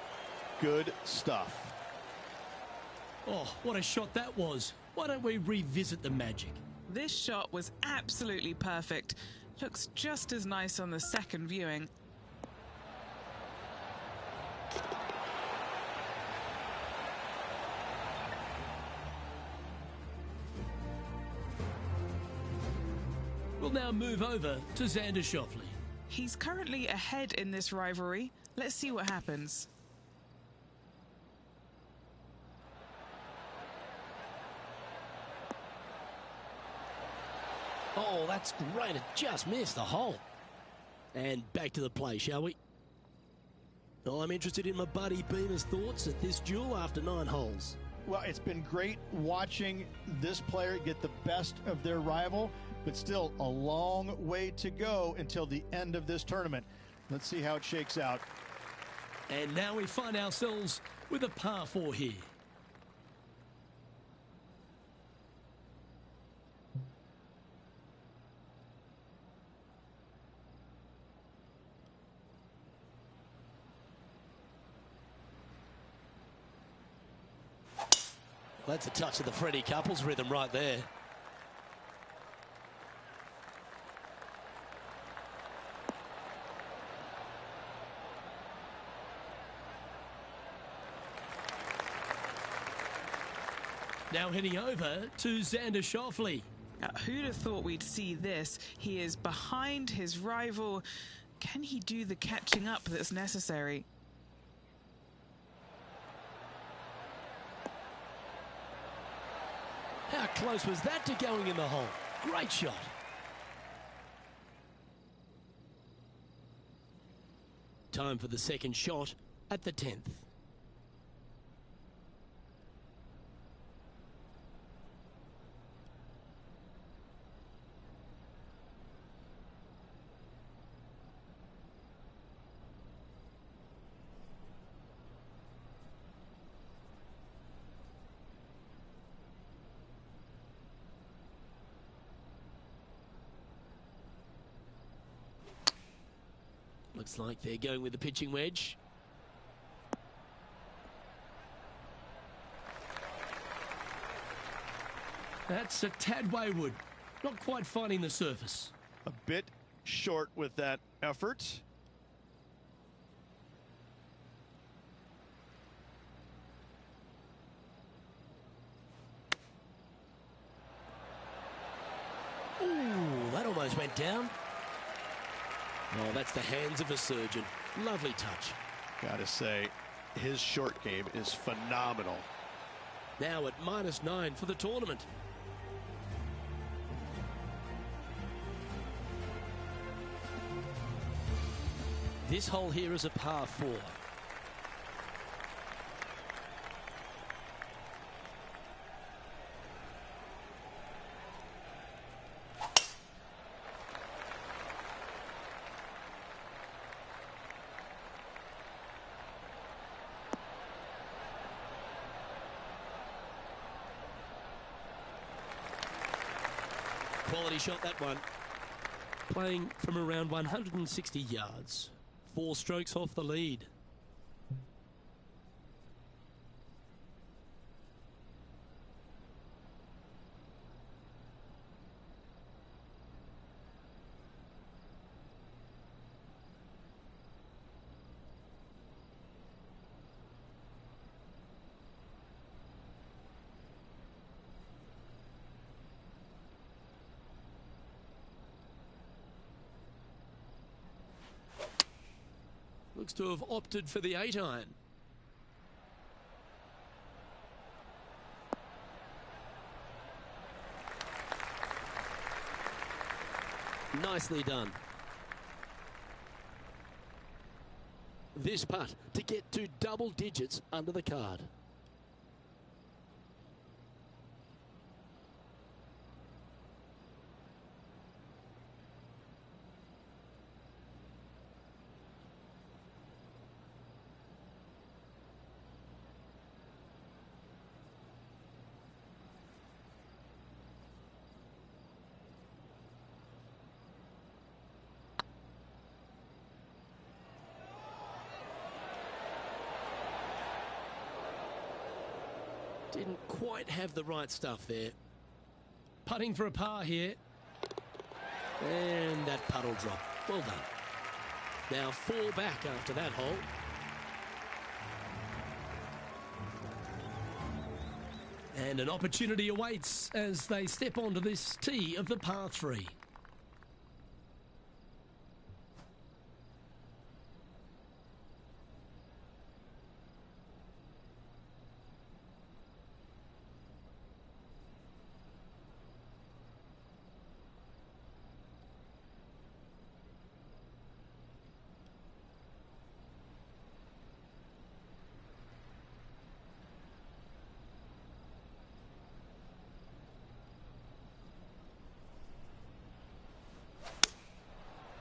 Good stuff. Oh, what a shot that was. Why don't we revisit the magic? This shot was absolutely perfect. Looks just as nice on the second viewing. We'll now move over to Xander Schauffele. He's currently ahead in this rivalry. Let's see what happens. Oh, that's great. It just missed the hole. And back to the play, shall we? I'm interested in my buddy Beamer's thoughts at this duel after 9 holes. Well, it's been great watching this player get the best of their rival, but still a long way to go until the end of this tournament. Let's see how it shakes out. And now we find ourselves with a par 4 here. That's a touch of the Freddie Couples rhythm right there. Now heading over to Xander Schauffele. Who'd have thought we'd see this? He is behind his rival. Can he do the catching up that's necessary? How close was that to going in the hole? Great shot. Time for the second shot at the 10th. Looks like they're going with the pitching wedge. That's a tad wayward. Not quite finding the surface. A bit short with that effort. Ooh, that almost went down. Oh, that's the hands of a surgeon. Lovely touch. Gotta say, his short game is phenomenal. Now at -9 for the tournament. This hole here is a par 4. Quality shot, that one. Playing from around 160 yards. 4 strokes off the lead. Looks to have opted for the 8-iron. Nicely done. This putt to get to double digits under the card. Didn't quite have the right stuff there. Putting for a par here. And that putt will drop. Well done. Now 4 back after that hole. And an opportunity awaits as they step onto this tee of the par 3.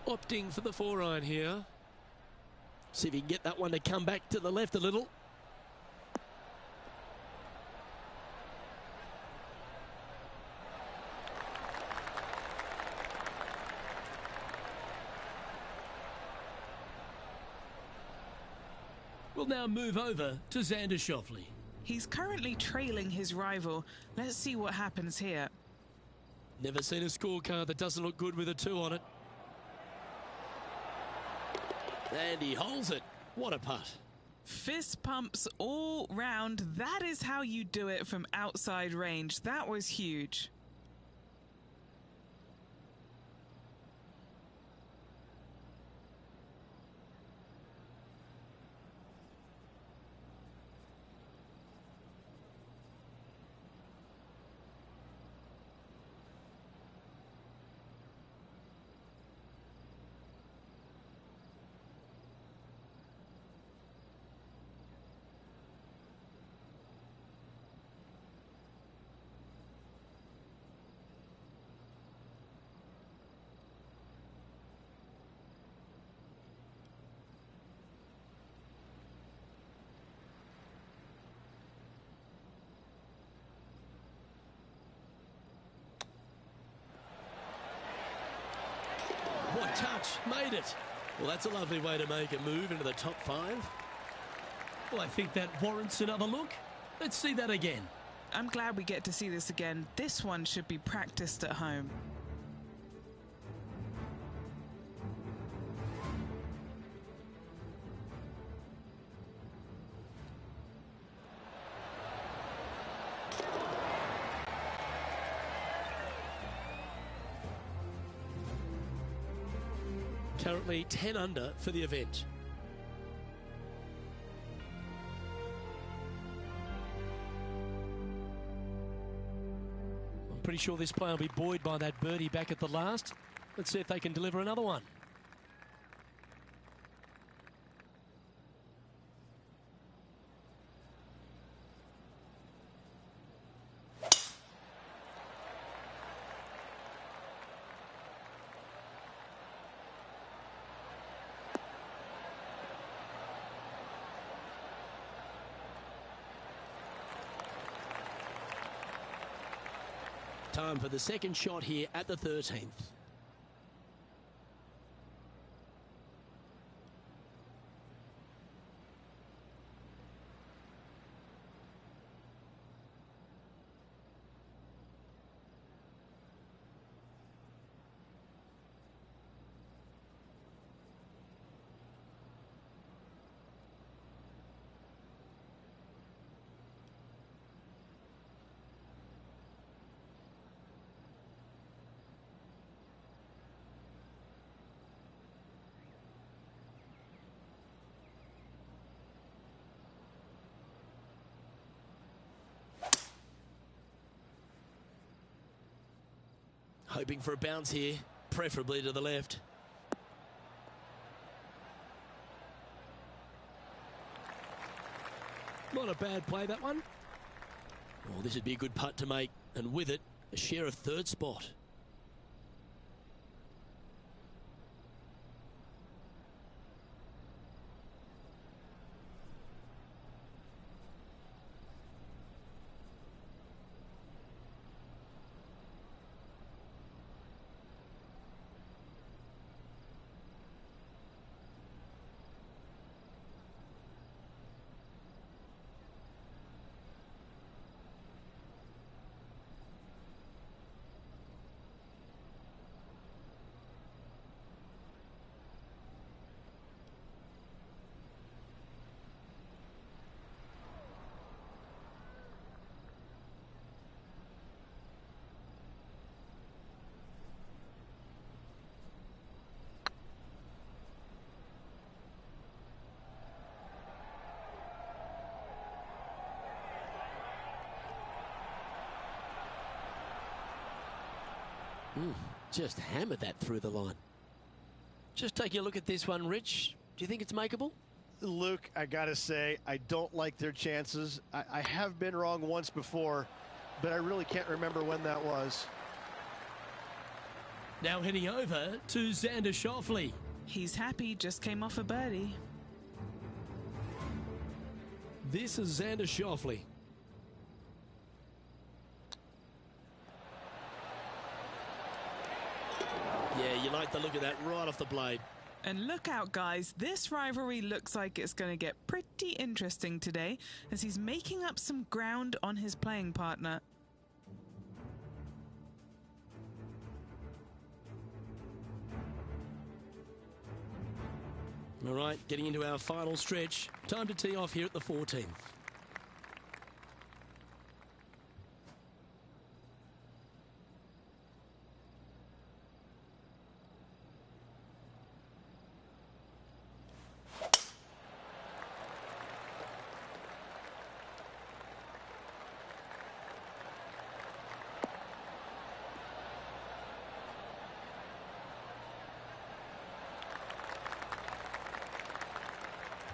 Opting for the 4-iron here. See if he can get that one to come back to the left a little. We'll now move over to Xander Schauffele. He's currently trailing his rival. Let's see what happens here. Never seen a scorecard that doesn't look good with a 2 on it. And he holds it. What a putt. Fist pumps all round. That is how you do it from outside range. That was huge. What touch, made it. Well, that's a lovely way to make a move into the top 5. Well, I think that warrants another look. Let's see that again. I'm glad we get to see this again. This one should be practiced at home. Currently 10 under for the event. I'm pretty sure this player will be buoyed by that birdie back at the last. Let's see if they can deliver another one. Time for the second shot here at the 13th. Hoping for a bounce here, preferably to the left. Not a bad play, that one. Oh, this would be a good putt to make, and with it, a share of third spot. Just hammered that through the line. Just taking a look at this one, Rich. Do you think it's makeable? Luke, I gotta say, I don't like their chances. I have been wrong once before, but I really can't remember when that was. Now heading over to Xander Schauffele. He's happy, just came off a birdie. This is Xander Schauffele. Yeah, you like the look of that right off the blade. And look out, guys. This rivalry looks like it's going to get pretty interesting today as he's making up some ground on his playing partner. All right, getting into our final stretch. Time to tee off here at the 14th.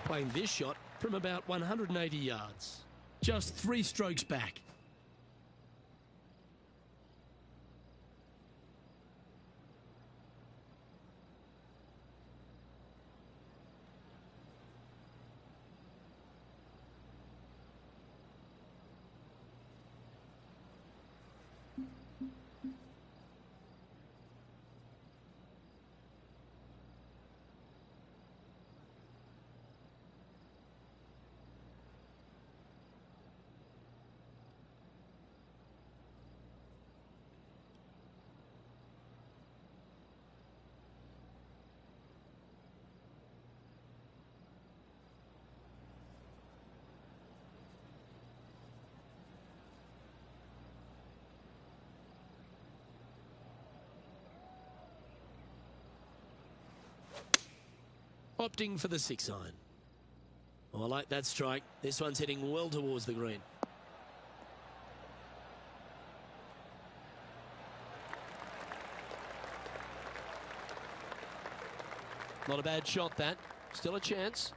Playing this shot from about 180 yards. Just 3 strokes back. Opting for the 6-iron. Oh, I like that strike. This one's heading well towards the green. Not a bad shot, that. Still a chance.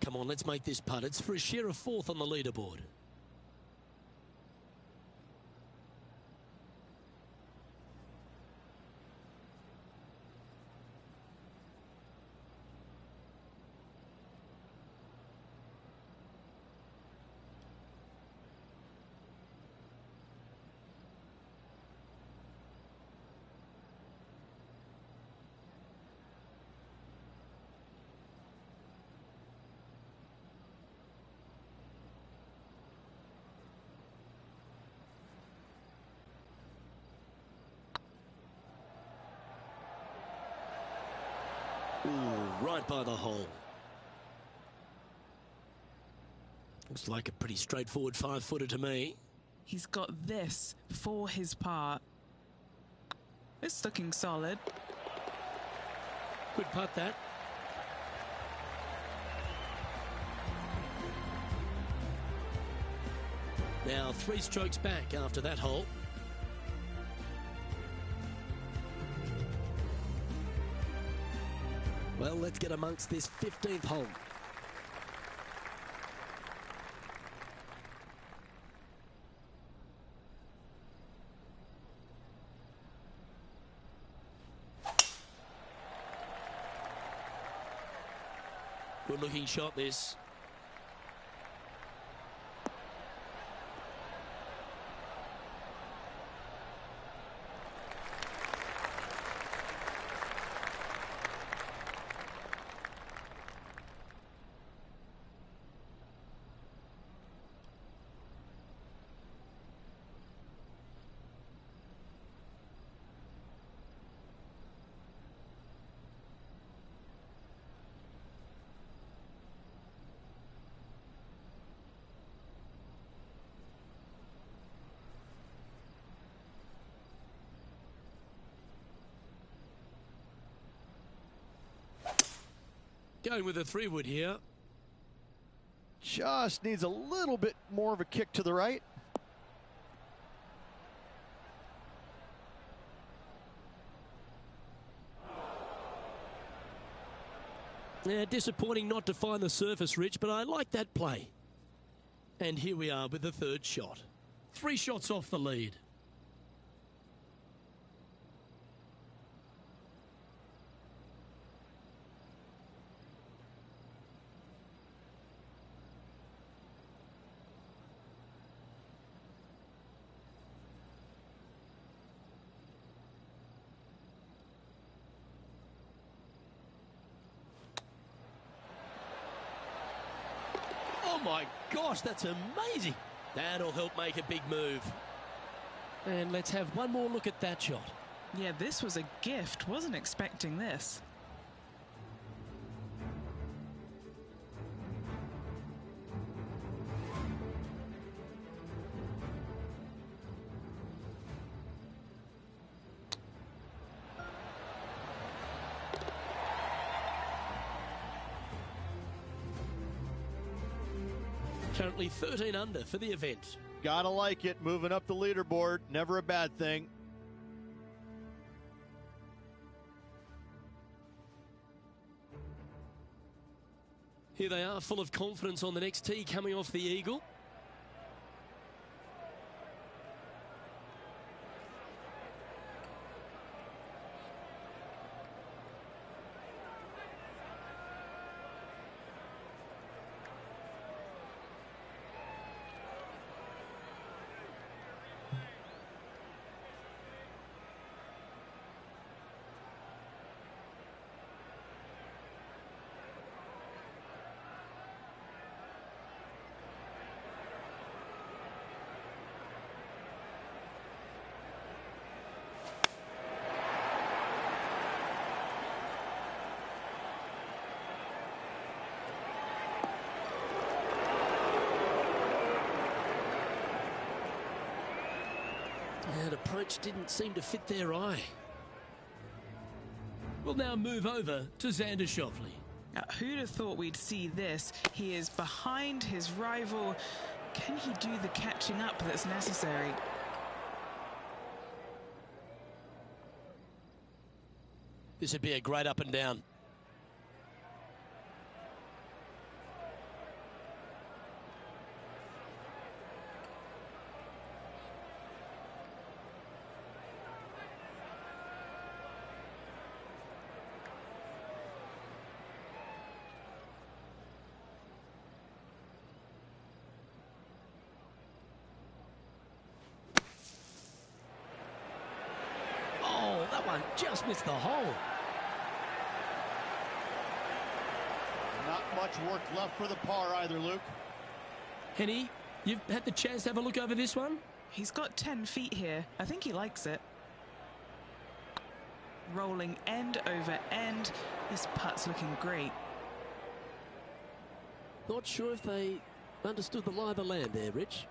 Come on, let's make this putt. It's for a share of 4th on the leaderboard. right by the hole. Looks like a pretty straightforward 5-footer to me. He's got this for his part. It's looking solid. Good putt, that. Now 3 strokes back after that hole. Well, let's get amongst this 15th hole. Good looking shot, this. Going with a 3-wood here. Just needs a little bit more of a kick to the right. Yeah, disappointing not to find the surface, Rich, but I like that play. And here we are with the 3rd shot. 3 shots off the lead. Oh my gosh, that's amazing. That'll help make a big move. And let's have one more look at that shot. Yeah, this was a gift. Wasn't expecting this. Currently 13 under for the event. Gotta like it. Moving up the leaderboard. Never a bad thing. Here they are, full of confidence on the next tee, coming off the eagle. That approach didn't seem to fit their eye. We'll now move over to Xander Schauffele. Who'd have thought we'd see this? He is behind his rival. Can he do the catching up that's necessary? This would be a great up and down. That one just missed the hole. Not much work left for the par either, Luke. Henny, you've had the chance to have a look over this one? He's got 10 feet here. I think he likes it. rolling end over end. This putt's looking great. Not sure if they understood the lie of the land there, Rich.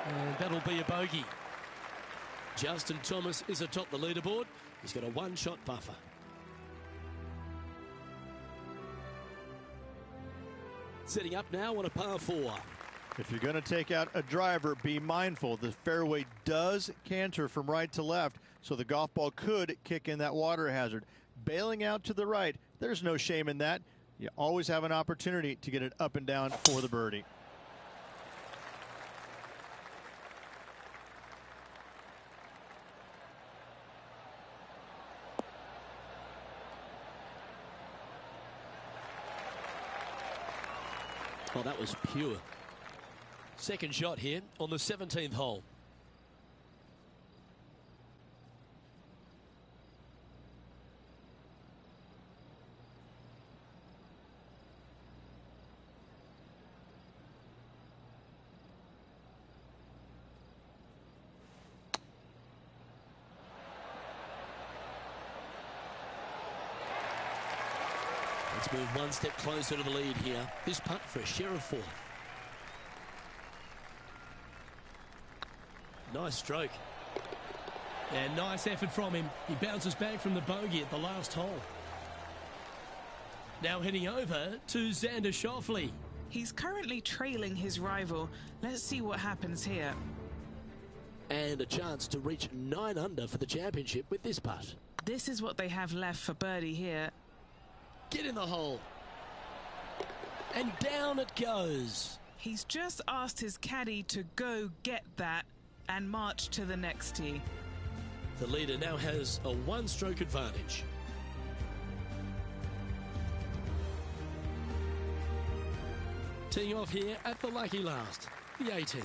And that'll be a bogey. Justin Thomas is atop the leaderboard. He's got a one-shot buffer. Setting up now on a par 4. If you're going to take out a driver, be mindful. The fairway does canter from right to left, so the golf ball could kick in that water hazard. Bailing out to the right, there's no shame in that. You always have an opportunity to get it up and down for the birdie. Oh, that was pure. Second shot here on the 17th hole. Let's move one step closer to the lead here. This putt for a share of 4. Nice stroke. And nice effort from him. He bounces back from the bogey at the last hole. Now heading over to Xander Schauffele. He's currently trailing his rival. Let's see what happens here. And a chance to reach 9 under for the championship with this putt. This is what they have left for birdie here. Get in the hole. And down it goes. He's just asked his caddy to go get that and march to the next tee. The leader now has a one-stroke advantage. Teeing off here at the lucky last, the 18.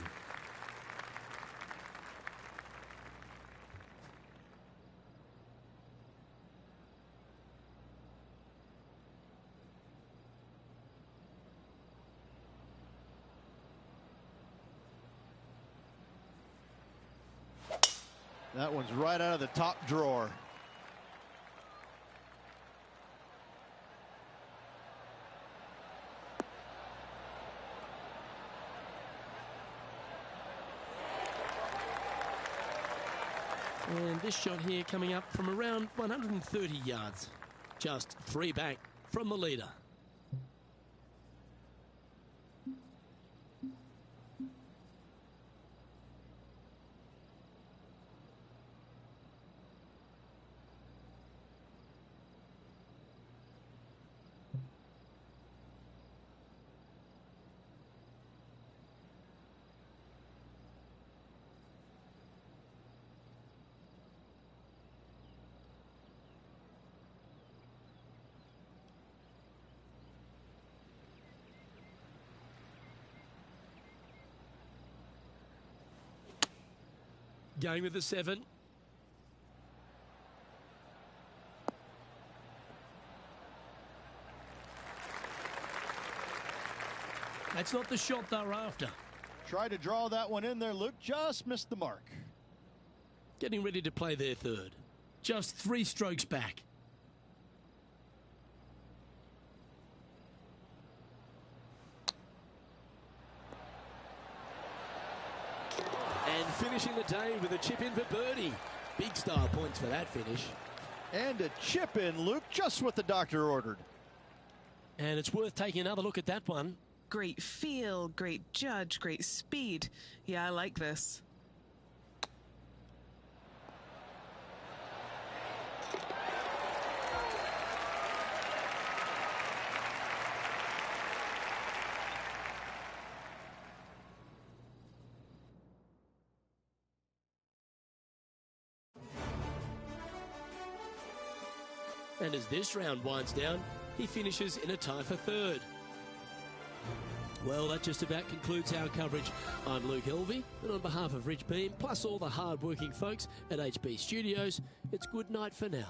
That one's right out of the top drawer. And this shot here coming up from around 130 yards. Just 3 back from the leader. Going with the 7. That's not the shot they're after. Tried to draw that one in there, Luke. Just missed the mark. Getting ready to play their third. Just 3 strokes back. And finishing the day with a chip in for birdie. Big style points for that finish. And a chip in, Luke, just what the doctor ordered. And it's worth taking another look at that one. Great feel, great judge, great speed. Yeah, I like this. And as this round winds down, he finishes in a tie for third. Well, that just about concludes our coverage. I'm Luke Elvey, and on behalf of Rich Beam, plus all the hard-working folks at HB Studios, it's good night for now.